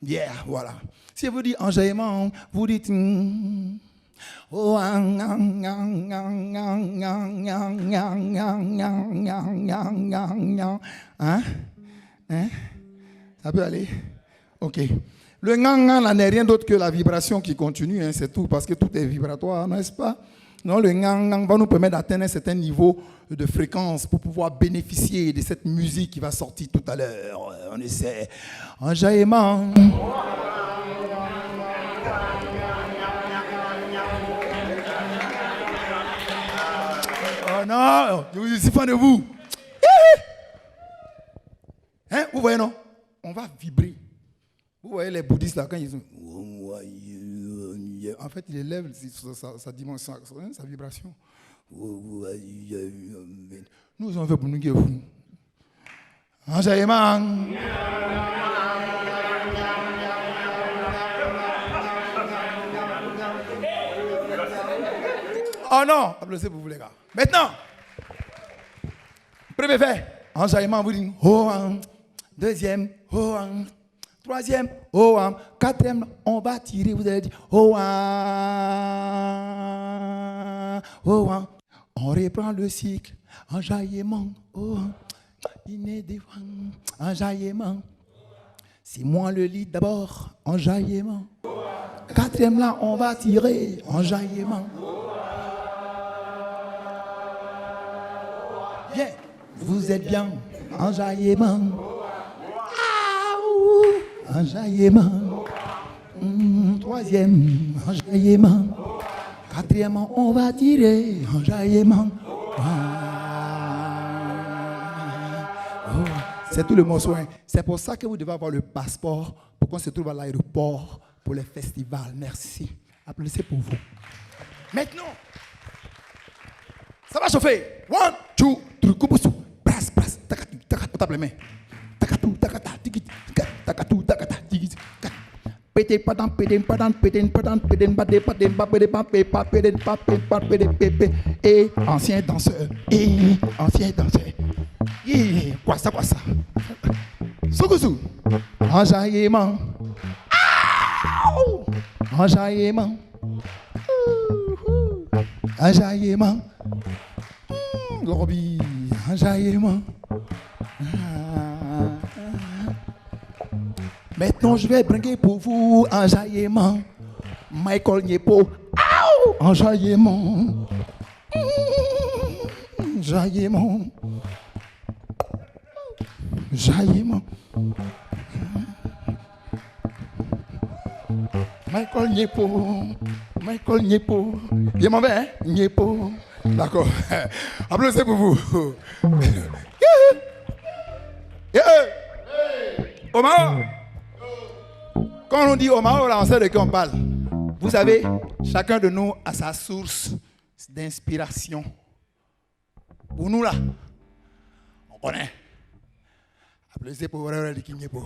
Yeah, voilà. Si vous dites enjaillement, vous dites... Oh, hein? Ça peut aller? Ok. Le ngang là n'est rien d'autre que la vibration qui continue, hein, c'est tout, parce que tout est vibratoire, n'est-ce pas? Non, le ngang va nous permettre d'atteindre un certain niveau de fréquence pour pouvoir bénéficier de cette musique qui va sortir tout à l'heure. On essaie. Enjaillement. Oh non, je suis fan de vous. Hein, vous voyez, non? On va vibrer. Vous voyez les bouddhistes là, quand ils ont... En fait, il élève sa dimension, sa vibration. Nous, on fait pour nous qui est fou. Enjaillement. Oh non, applaudissez pour vous les gars. Maintenant, premier fait, enjaillement, vous dites, oh, deuxième, oh, troisième, oh, quatrième, on va tirer, vous allez dire, oh, oh, on reprend le cycle, enjaillement, oh, enjaillement, c'est moi le lead d'abord, enjaillement, quatrième là, on va tirer, enjaillement. Bien, vous êtes bien, enjaillement. Enjaillement. Troisième, enjaillement. Quatrièmement, on va tirer, enjaillement. C'est tout le morceau. Hein. C'est pour ça que vous devez avoir le passeport pour qu'on se trouve à l'aéroport pour les festivals. Merci. Applaudissez pour vous. Maintenant, ça va chauffer. 1, 2, 3, kubusu. Pras, pras, takatu, takatu, tape les mains. Takatu, takata, tiki, takatu, takata, tiki. Pété, padam, pédé, padam, pédé, padam, pédé, badé, padé, babé, papé, papé, papé, papé, pépé. Et ancien danseur. Et ancien danseur. Et quoi ça, quoi ça? Sokusu. Enjaillement. Enjaillement. Enjaillement. Lobby, enjaillement. Maintenant, je vais bringuer pour vous enjaillement. Michael Niepo. Enjaillement. Enjaillement. Enjaillement. Michael Niepo. Michael Niepo. Il m'en va, hein? Niepo. D'accord. Applaudissez pour vous. Omar. Quand on dit Omar, on sait de qui on parle. Vous savez, chacun de nous a sa source d'inspiration. Pour nous là, on connaît. Applaudissez pour Aurélien de Kinyepo.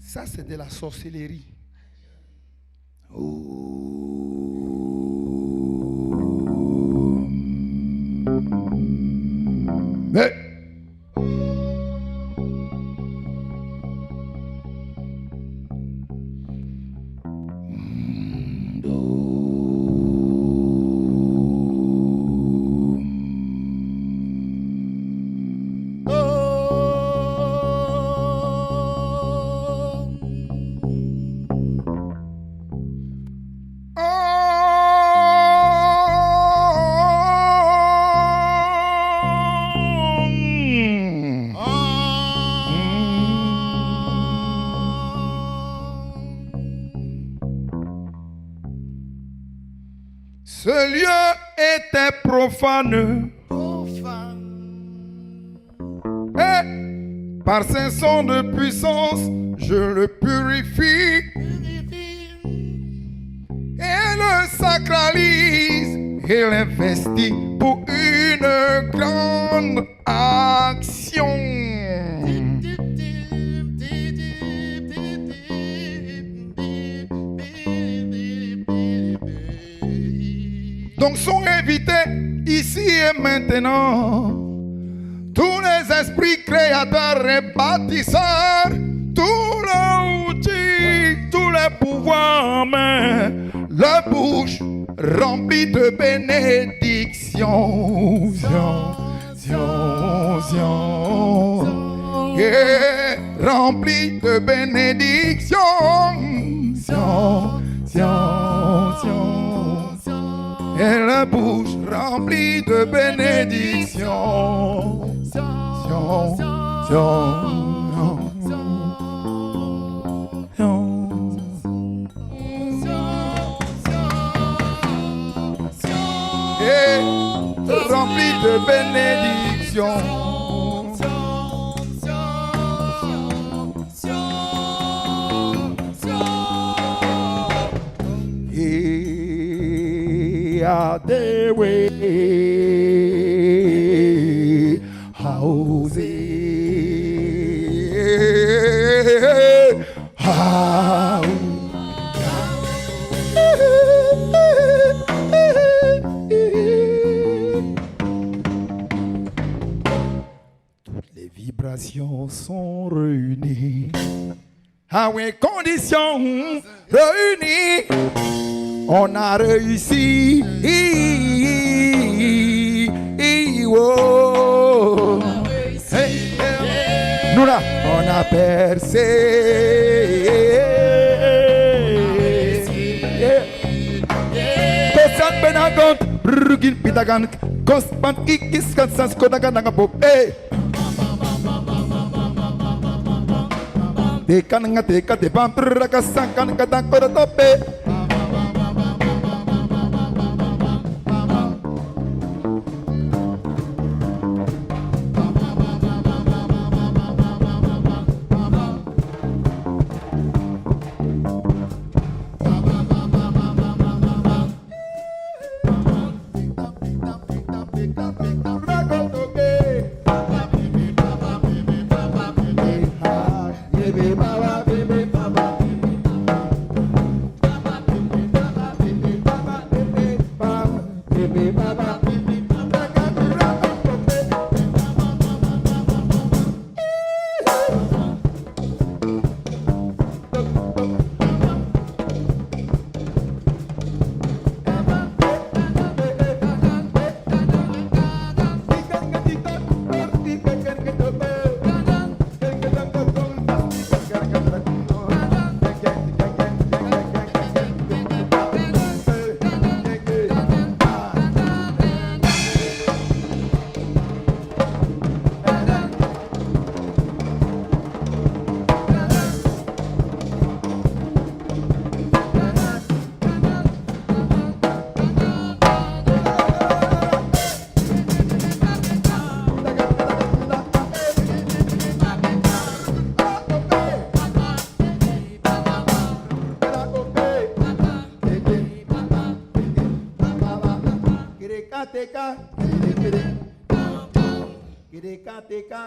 Ça, c'est de la sorcellerie. Mais ce lieu était profane. Et par ses sons de puissance, je le purifie. Et le sacralise et l'investit pour une grande action. Donc sont invités ici et maintenant tous les esprits créateurs et bâtisseurs, tous les outils, tous les pouvoirs en main, leur bouche remplie de bénédictions. Remplie de bénédictions. Et la bouche remplie de bénédictions. Et remplie de bénédictions. The way houses how toutes les vibrations sont réunies. À une condition réunie, on a réussi. Oh. Hey, hey. Nous là, on a percé. Kosan benagont, rugin pitagan, kospan ikis kansas kodagan pop. Hey. Tekan ngateka te pampra kasakan kata korotope. Teka,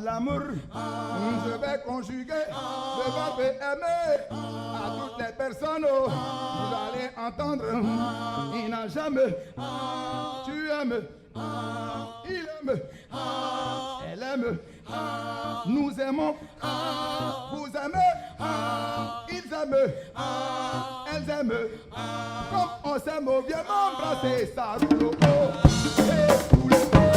L'amour, je vais conjuguer le verbe aimer à toutes les personnes. Vous allez entendre, il n'a jamais, tu aimes, il aime, elle aime, nous aimons, vous aimez, ils aiment, elles aiment, comme on s'aime au vieux embrasser, ça roule au haut, et roule au haut.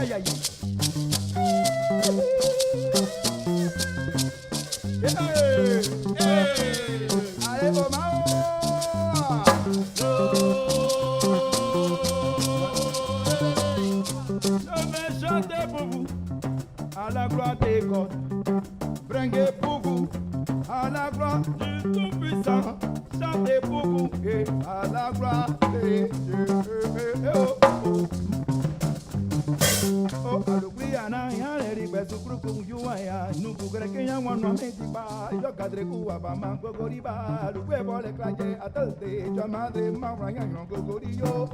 aïe, aïe. Allez, Omao. Je vais chanter pour vous à la gloire des God. Bringuez pour vous à la gloire du Tout-Puissant. Chantez pour vous et à la gloire des dieux. Oh, oh. Oh, alubriana, ya leri besu kruku yuaya, nuku greke ya wanu mediba, yo kadreku abama gogoriba, lukwe bole klaje atalte, jamade mawanya yo gogoriyo.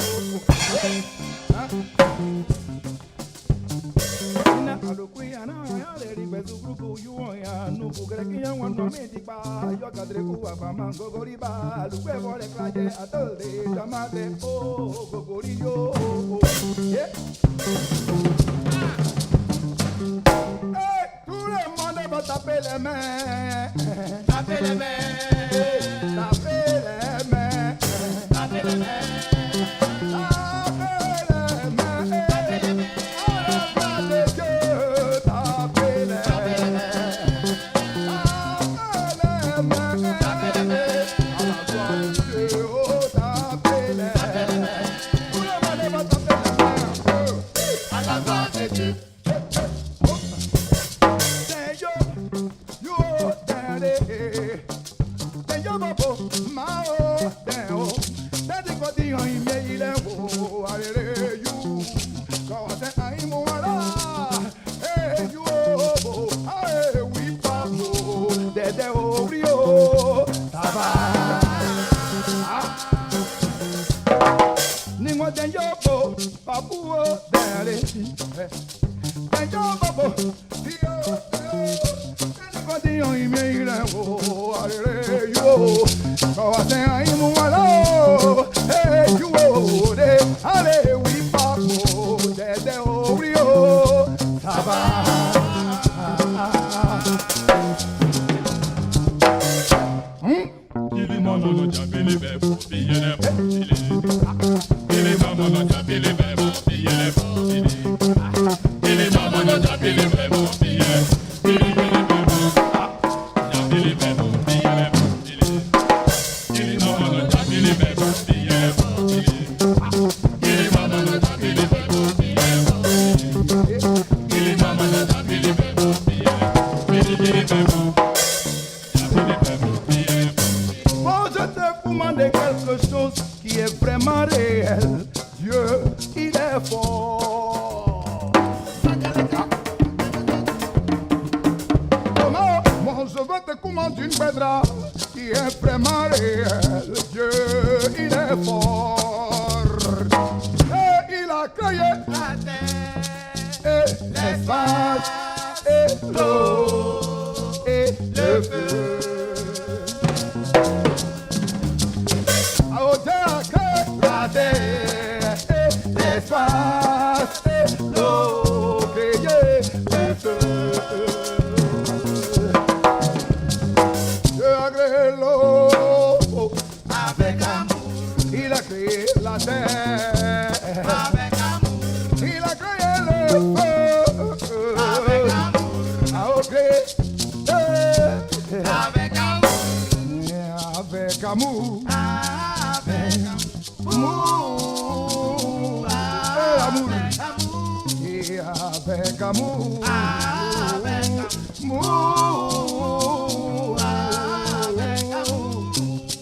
Na alubriana, ya leri besu kruku yuaya, nuku greke ya wanu mediba, yo kadreku abama gogoriba, lukwe bole klaje atalte, jamade oh gogoriyo. Yeah. Hey, tout le monde va taper les mains. Taper les mains. Taper les mains. Taper les mains. Taper les mains. Taper les mains. À la gloire de Dieu. Taper les mains. Taper les mains. Taper les mains. À la gloire de Dieu. Oh, taper les mains. Tout le monde va taper les mains. À la gloire de Dieu.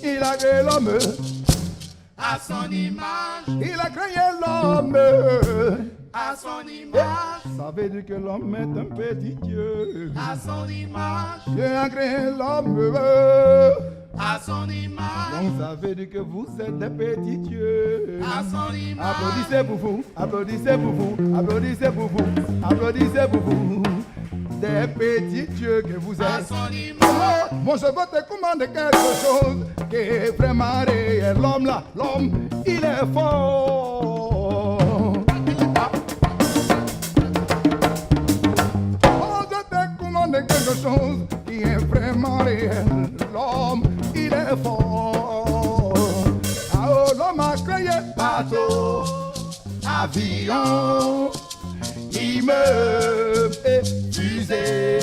Il a créé l'homme à son image. Il a créé l'homme à son image. Ça veut dire que l'homme est un petit Dieu. À son image. Dieu a créé l'homme à son image. Donc ça veut dire que vous êtes des petits dieux. À son image. Applaudissez pour vous, applaudissez pour vous, applaudissez pour vous, applaudissez pour vous. Des petits dieux que vous êtes. À son image. Moi je veux te commander quelque chose qui est vraiment réel. L'homme là, l'homme, il est fort. Moi je te commander quelque chose qui est vraiment réel. L'homme, il est fort. Ah oh, l'homme a créé bateau, avion. Il qui me fusée.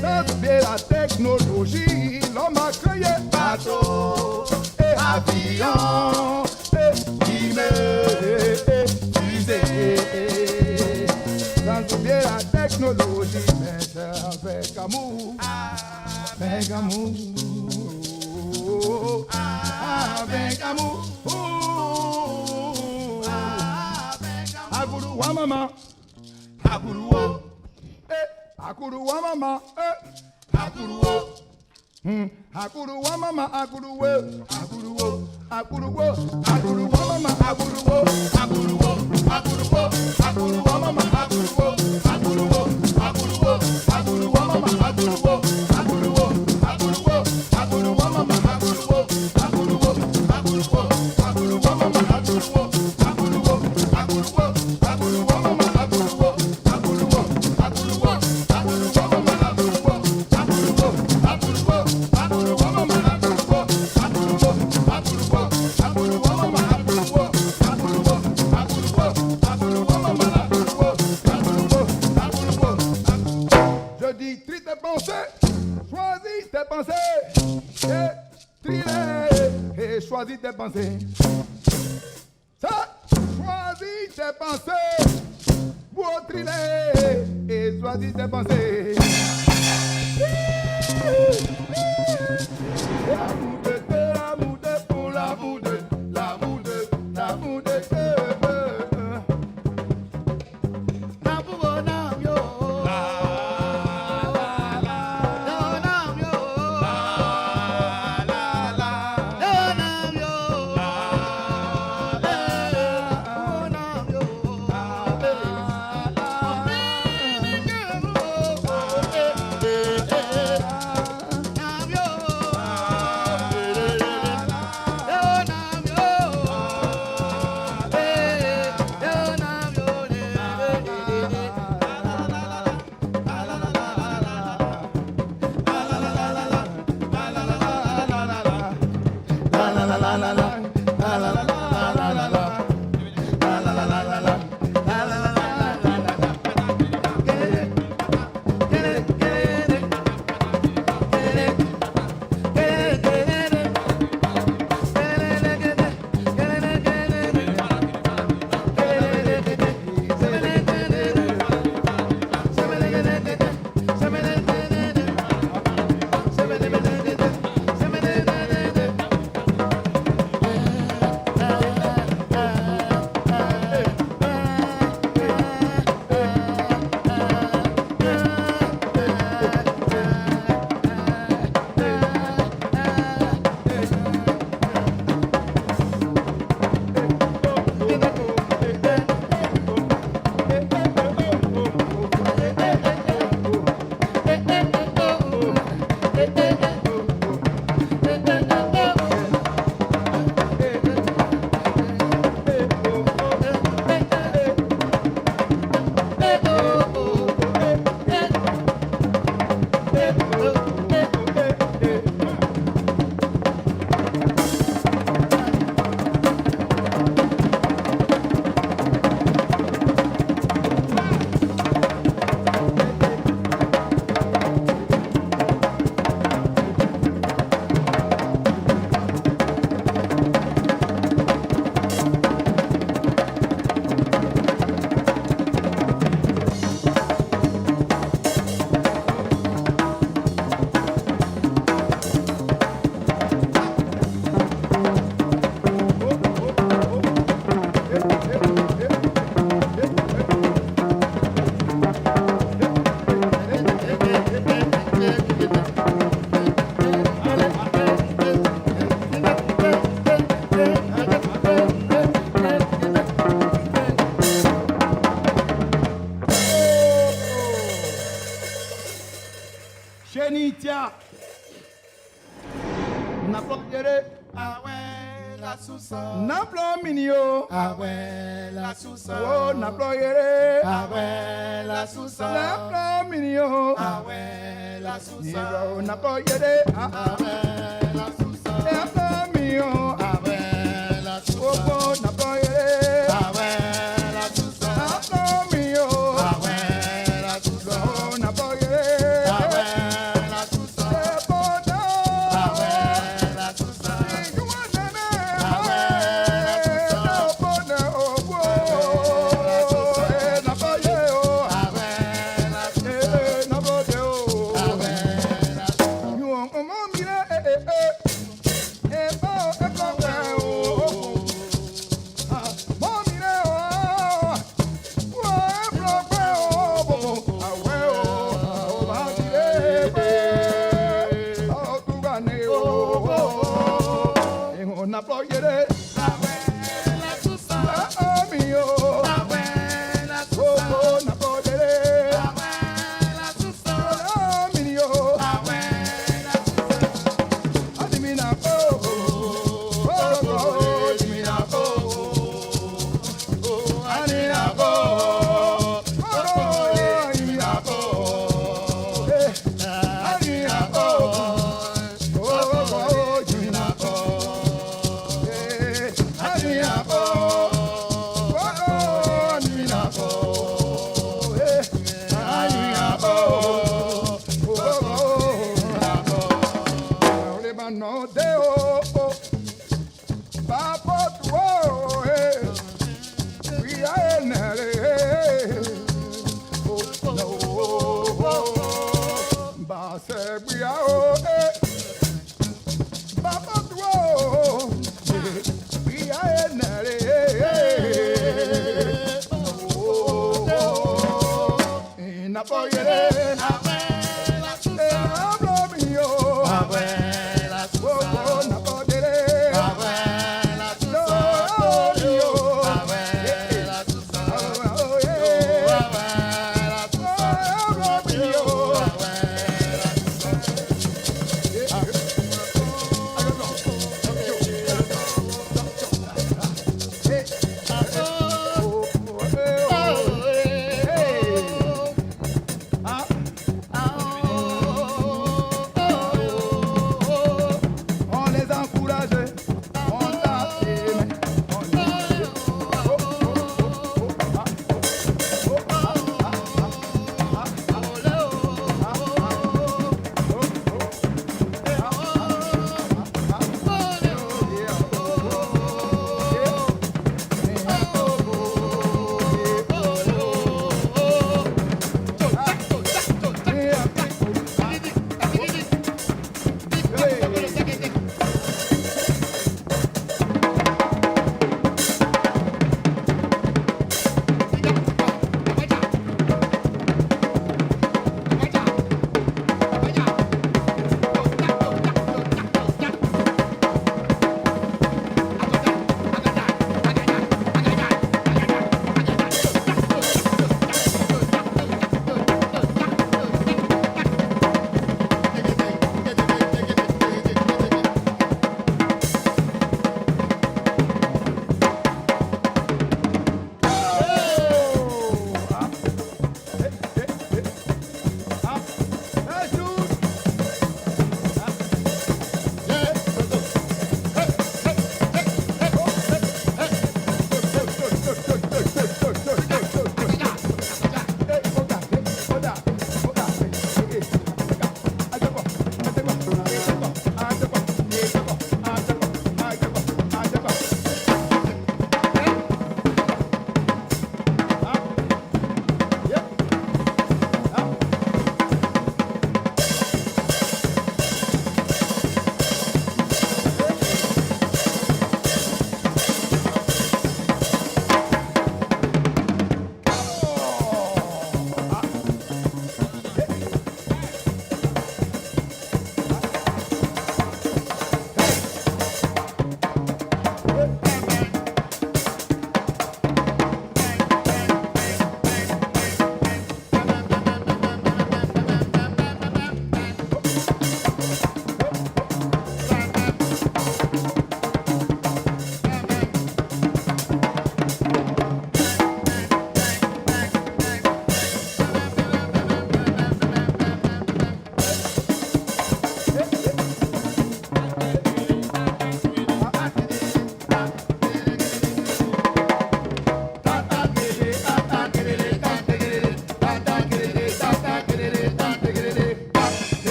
Sans oublier la technologie, l'homme a créé bateau et avion qui me fusée. Sans oublier la technologie, mais c'est avec amour, avec amour, avec amour. Aguru wa mama, aguru wo, aguru wa mama, aguru wo. Aguru wa mama, aguru wo, aguru wo, aguru wo, aguru wa mama, aguru wo, aguru wo, aguru wo, aguru wa mama, aguru wo, aguru wo, aguru wo, aguru wa mama, aguru wo, aguru wo, aguru wo, aguru wa mama, aguru wo, aguru wo, aguru wo, aguru wa mama, aguru wo, aguru wo, aguru wo, aguru wa mama, aguru wo, aguru wo, aguru wo, aguru wa mama, aguru wo, aguru wo, aguru wo. Je dis trie tes pensées, choisis tes pensées, et trie-les, et choisis tes pensées. Ça, choisis tes pensées, pour trie-les, et choisis tes pensées. L'amour de, pour l'amour de, l'amour de, l'amour de. Chenitia. Napokere. Awe la sousa. Naplo minio. Awe la sousa. Oh, naployere. Awe la sousa. Naplo minio. Awe la sousa. Niro naployere. Awe la sousa. Naplo minio. Awe la sousa. Oh, naployere. Awe la sousa. Naplo minio. c'est bien, oh, Papa, toi, bien, n'a pas Ah,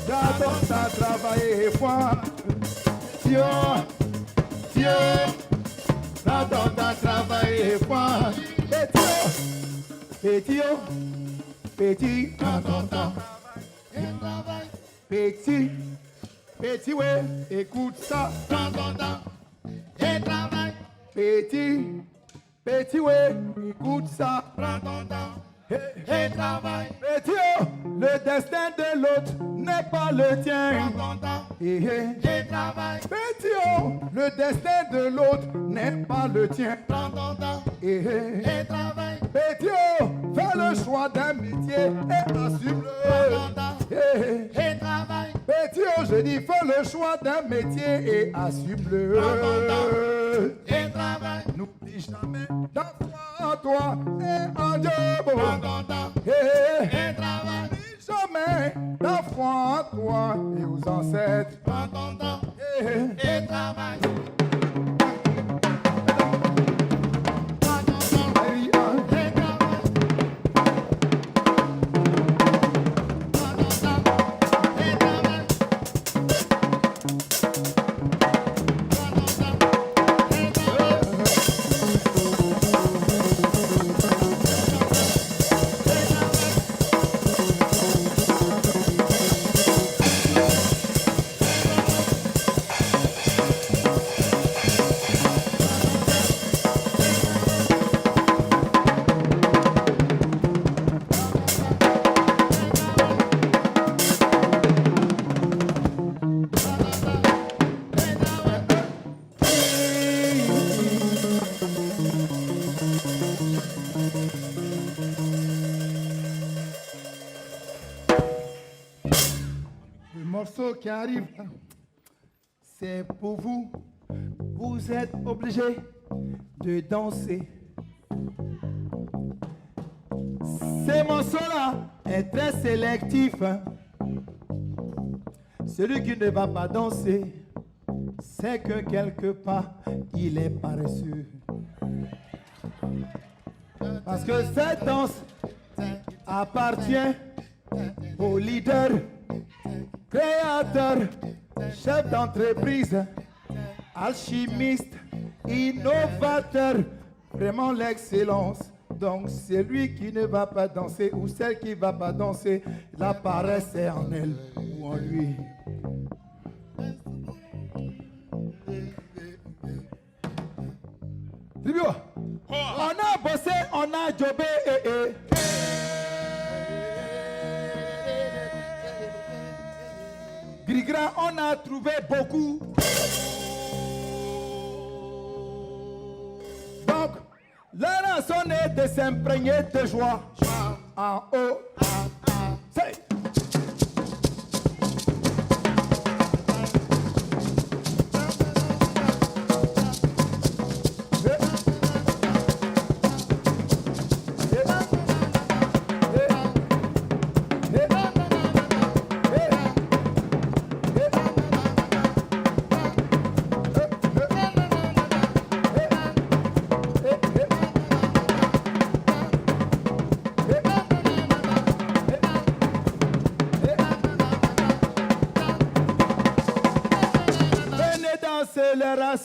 D'abord, t'as travaillé fort. Tio, d'abord, t'as travaillé fort. Petit, prends ton temps. Petit, ouais, écoute ça. Prends ton temps et travaille. Petit, ouais, écoute ça. Prends ton temps et travaille. Petit, oh, le destin de l'autre n'est pas le tien. Prends ton temps et travaille. Petit, oh, le destin de l'autre n'est pas le tien. Prends ton temps et travaille. Petit, oh, fais le choix d'un métier et assume-le. Prends ton temps et travaille. Petit, oh, je dis, fais le choix d'un métier et assume-le. Prends ton temps et travaille. N'oublie jamais d'avoir en toi et en Dieu. Prends ton temps et travaille. N'oublie jamais d'avoir en toi et aux ancêtres. Prends ton temps et travaille. Qui arrive, c'est pour vous. Vous êtes obligés de danser. Ce morceau-là est très sélectif. Celui qui ne va pas danser, c'est que quelque part, il est paresseux. Parce que cette danse appartient au leader, créateur, chef d'entreprise, alchimiste, innovateur, vraiment l'excellence. Donc celui qui ne va pas danser ou celle qui ne va pas danser, la paresse est en elle ou en lui. On a bossé, on a jobé, Grigra, on a trouvé beaucoup. Donc, la rançon est de s'imprégner de joie. En haut. C'est.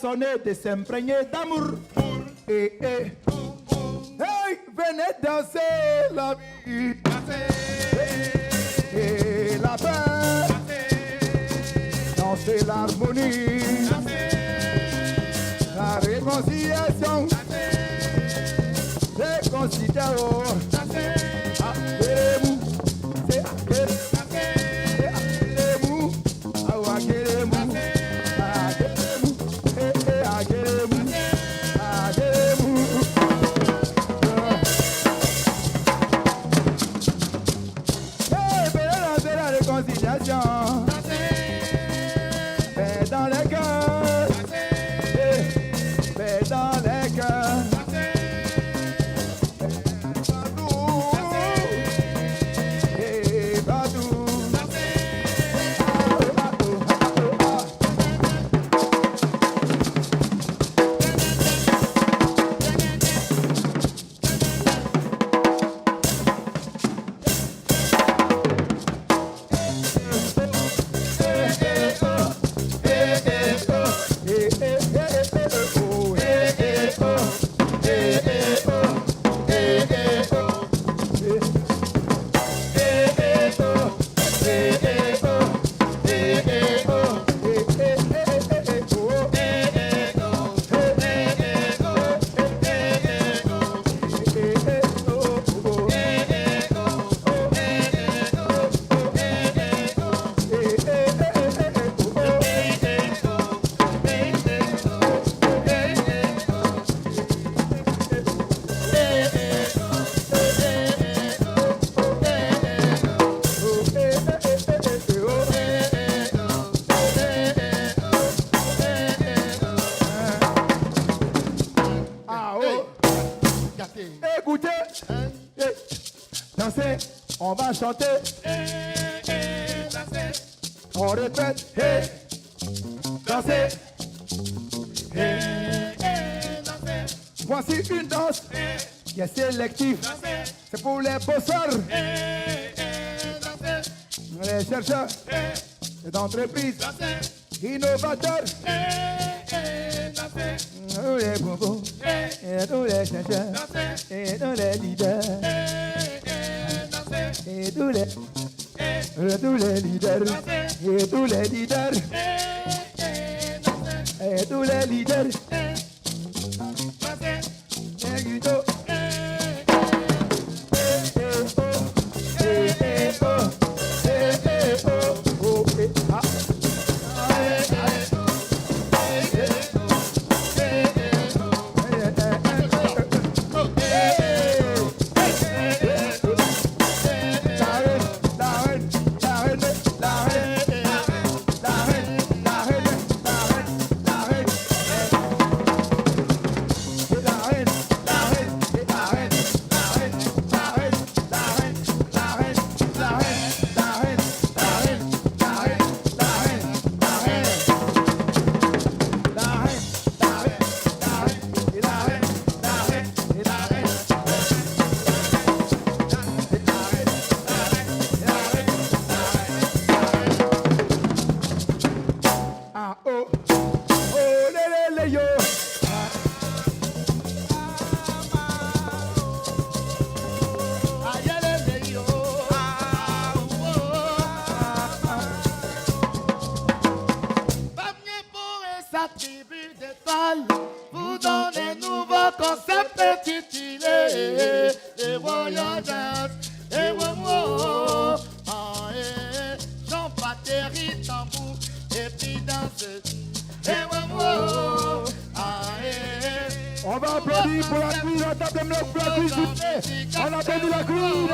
Sonner de s'imprégner d'amour. Hey, venez danser la vie. Et la paix. Danser l'harmonie. La réconciliation. Réconciliation. Dans les cœurs, On va chanter. On répète. Hey, danser. Voici une danse qui est sélective. C'est pour les bosseurs, les chercheurs, les entreprises, innovateurs, tous les bobos, et tous les chercheurs, et tous les leaders, et tous les leaders, et tous les leaders, et tous les leaders. Vous donnez nouveau concept intitulé les voyageurs et wow, chant, batterie, tambour et puis danse et wow, on va applaudir pour la Queen, on tape le pour la Queen, on applaudit la Queen.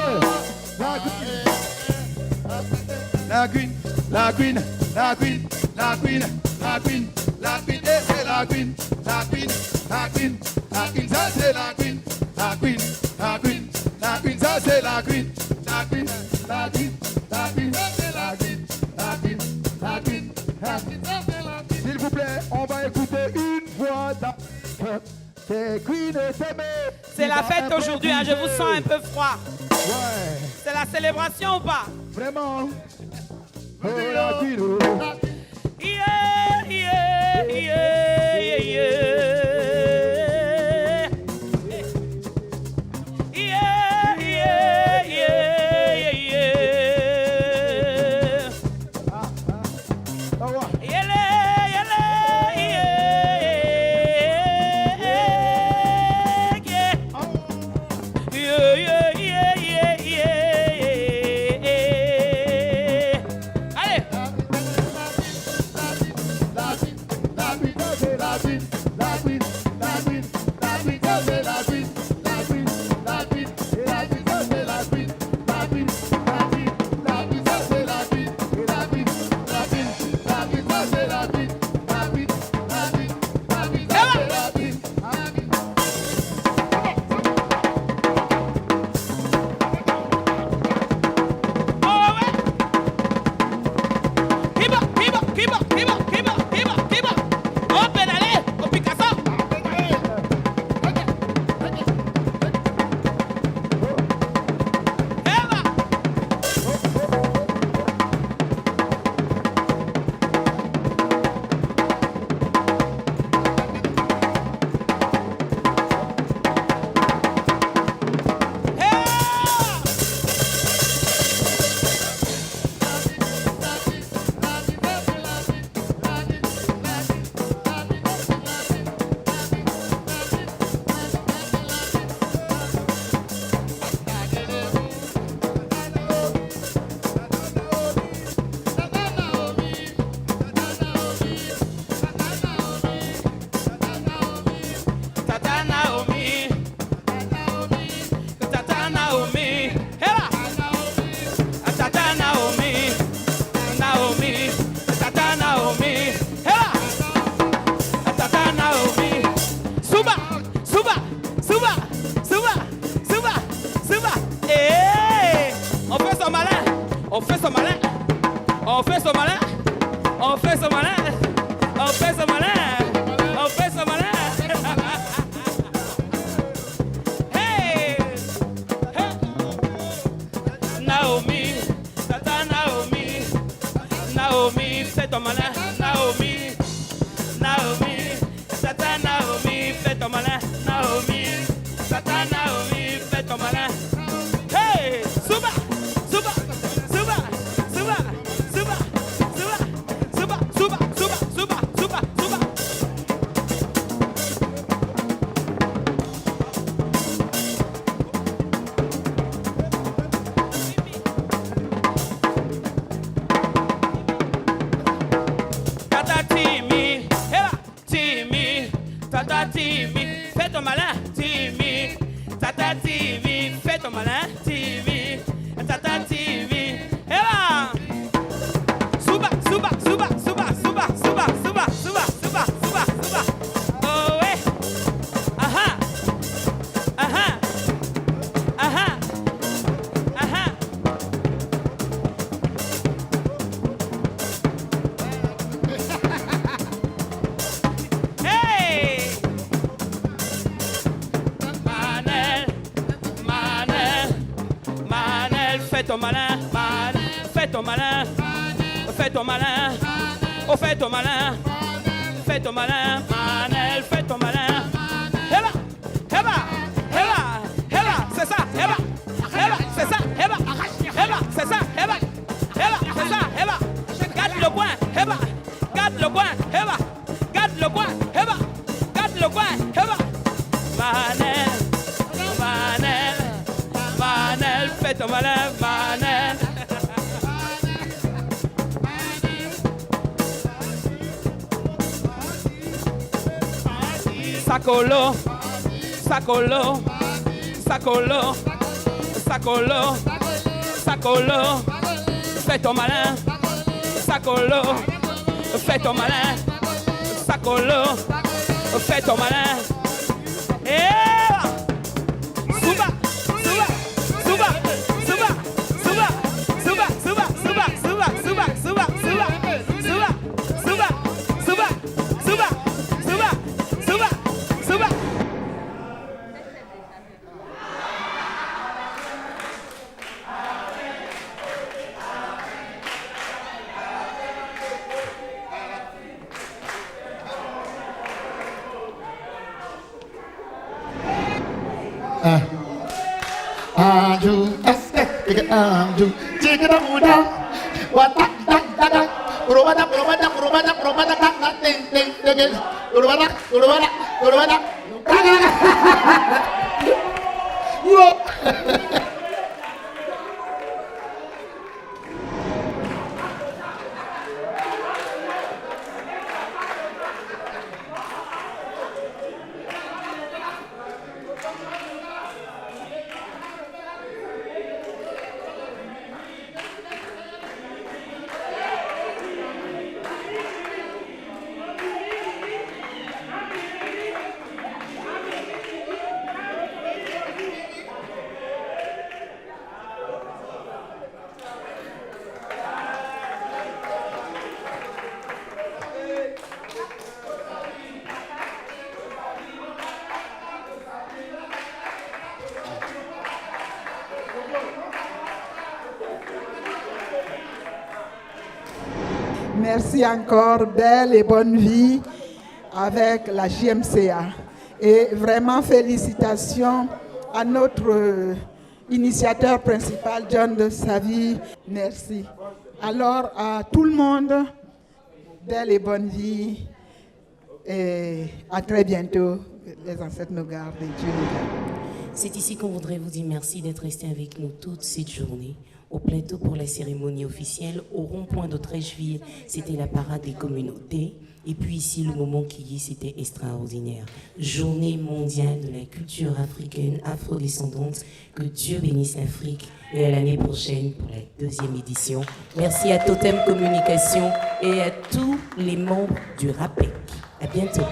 La Queen, la Queen, la Queen, la Queen, la Queen, la Queen, et c'est la Queen, la Queen, la Queen, la Queen, ça c'est la Queen, la Queen, la Queen, la Queen, ça c'est la Queen, la Queen, la Queen, la Queen, ça c'est la Queen, la Queen, la Queen, la Queen, ça c'est la Queen. S'il vous plaît, on va écouter une voix d'Afrique. C'est Queen et c'est C'est la fête aujourd'hui, hein, je vous sens un peu froid. Ouais. C'est la célébration ou pas? Vraiment. Oh la Queen, oh. Yeah, yeah, yeah, yeah, yeah. Yeah, yeah, yeah, yeah. Au revoir. la On fait ce malin. On fait ce malin. On fait ce malin. Hey! Hey! Naomi, tata Naomi. Naomi, fais ton malin. Naomi, Naomi, tata Naomi, fais ton malin. Naomi, tata Naomi, fais ton malin. Hey! Suba, suba, suba, suba, suba, suba, suba, suba, suba, suba, suba, suba. Tata Timmy, hela, Timmy, tata Timmy, fais ton malin, Timmy, tata Timmy, fais ton malin, Timmy, tata Timmy, hela. Suba, suba, suba, suba, suba, suba, suba, suba, suba, suba, suba. Oh ouais. Aha. Aha. Aha. Aha. Hey! Manel, Manel, Manel, fais ton malin, Manel, fais ton malin, fais ton malin, oh fais ton malin, fais ton malin, Manel, fais ton malin. Heba, heba, heba, heba, c'est ça, heba, heba, c'est ça, heba, heba, c'est ça, heba, heba, c'est ça, heba. Garde le coin, heba, garde le coin, heba, garde le coin, heba, garde le coin, heba. Manel, Manel, Manel, fais ton malin, Manel. Sacolo, sacolo, sacolo, sacolo, sacolo, fais ton malin, sacolo, fais ton malin, sacolo, fais ton malin. Et suba, suba, suba, suba, suba, suba, suba, suba, suba, suba, suba, suba, suba, suba, suba, suba, suba, suba, suba. Aju, este, aju, chica muda, watak, tak, tak, tak, urubada, urubada, urubada, urubada, tak, tak, ting, ting, ting, urubada, urubada, urubada, tak, tak. Merci encore, belle et bonne vie avec la JMCA. Et vraiment félicitations à notre initiateur principal, John de Savie. Merci. Alors à tout le monde, belle et bonne vie. Et à très bientôt. Les ancêtres nous gardent et Dieu nous garde. C'est ici qu'on voudrait vous dire merci d'être resté avec nous toute cette journée. Au plateau pour la cérémonie officielle, au rond-point de Treichville, c'était la parade des communautés. Et puis ici, le moment qui est, c'était extraordinaire. Journée mondiale de la culture africaine, afrodescendante. Que Dieu bénisse l'Afrique et à l'année prochaine pour la 2e édition. Merci à Totem Communication et à tous les membres du RAPEC. À bientôt.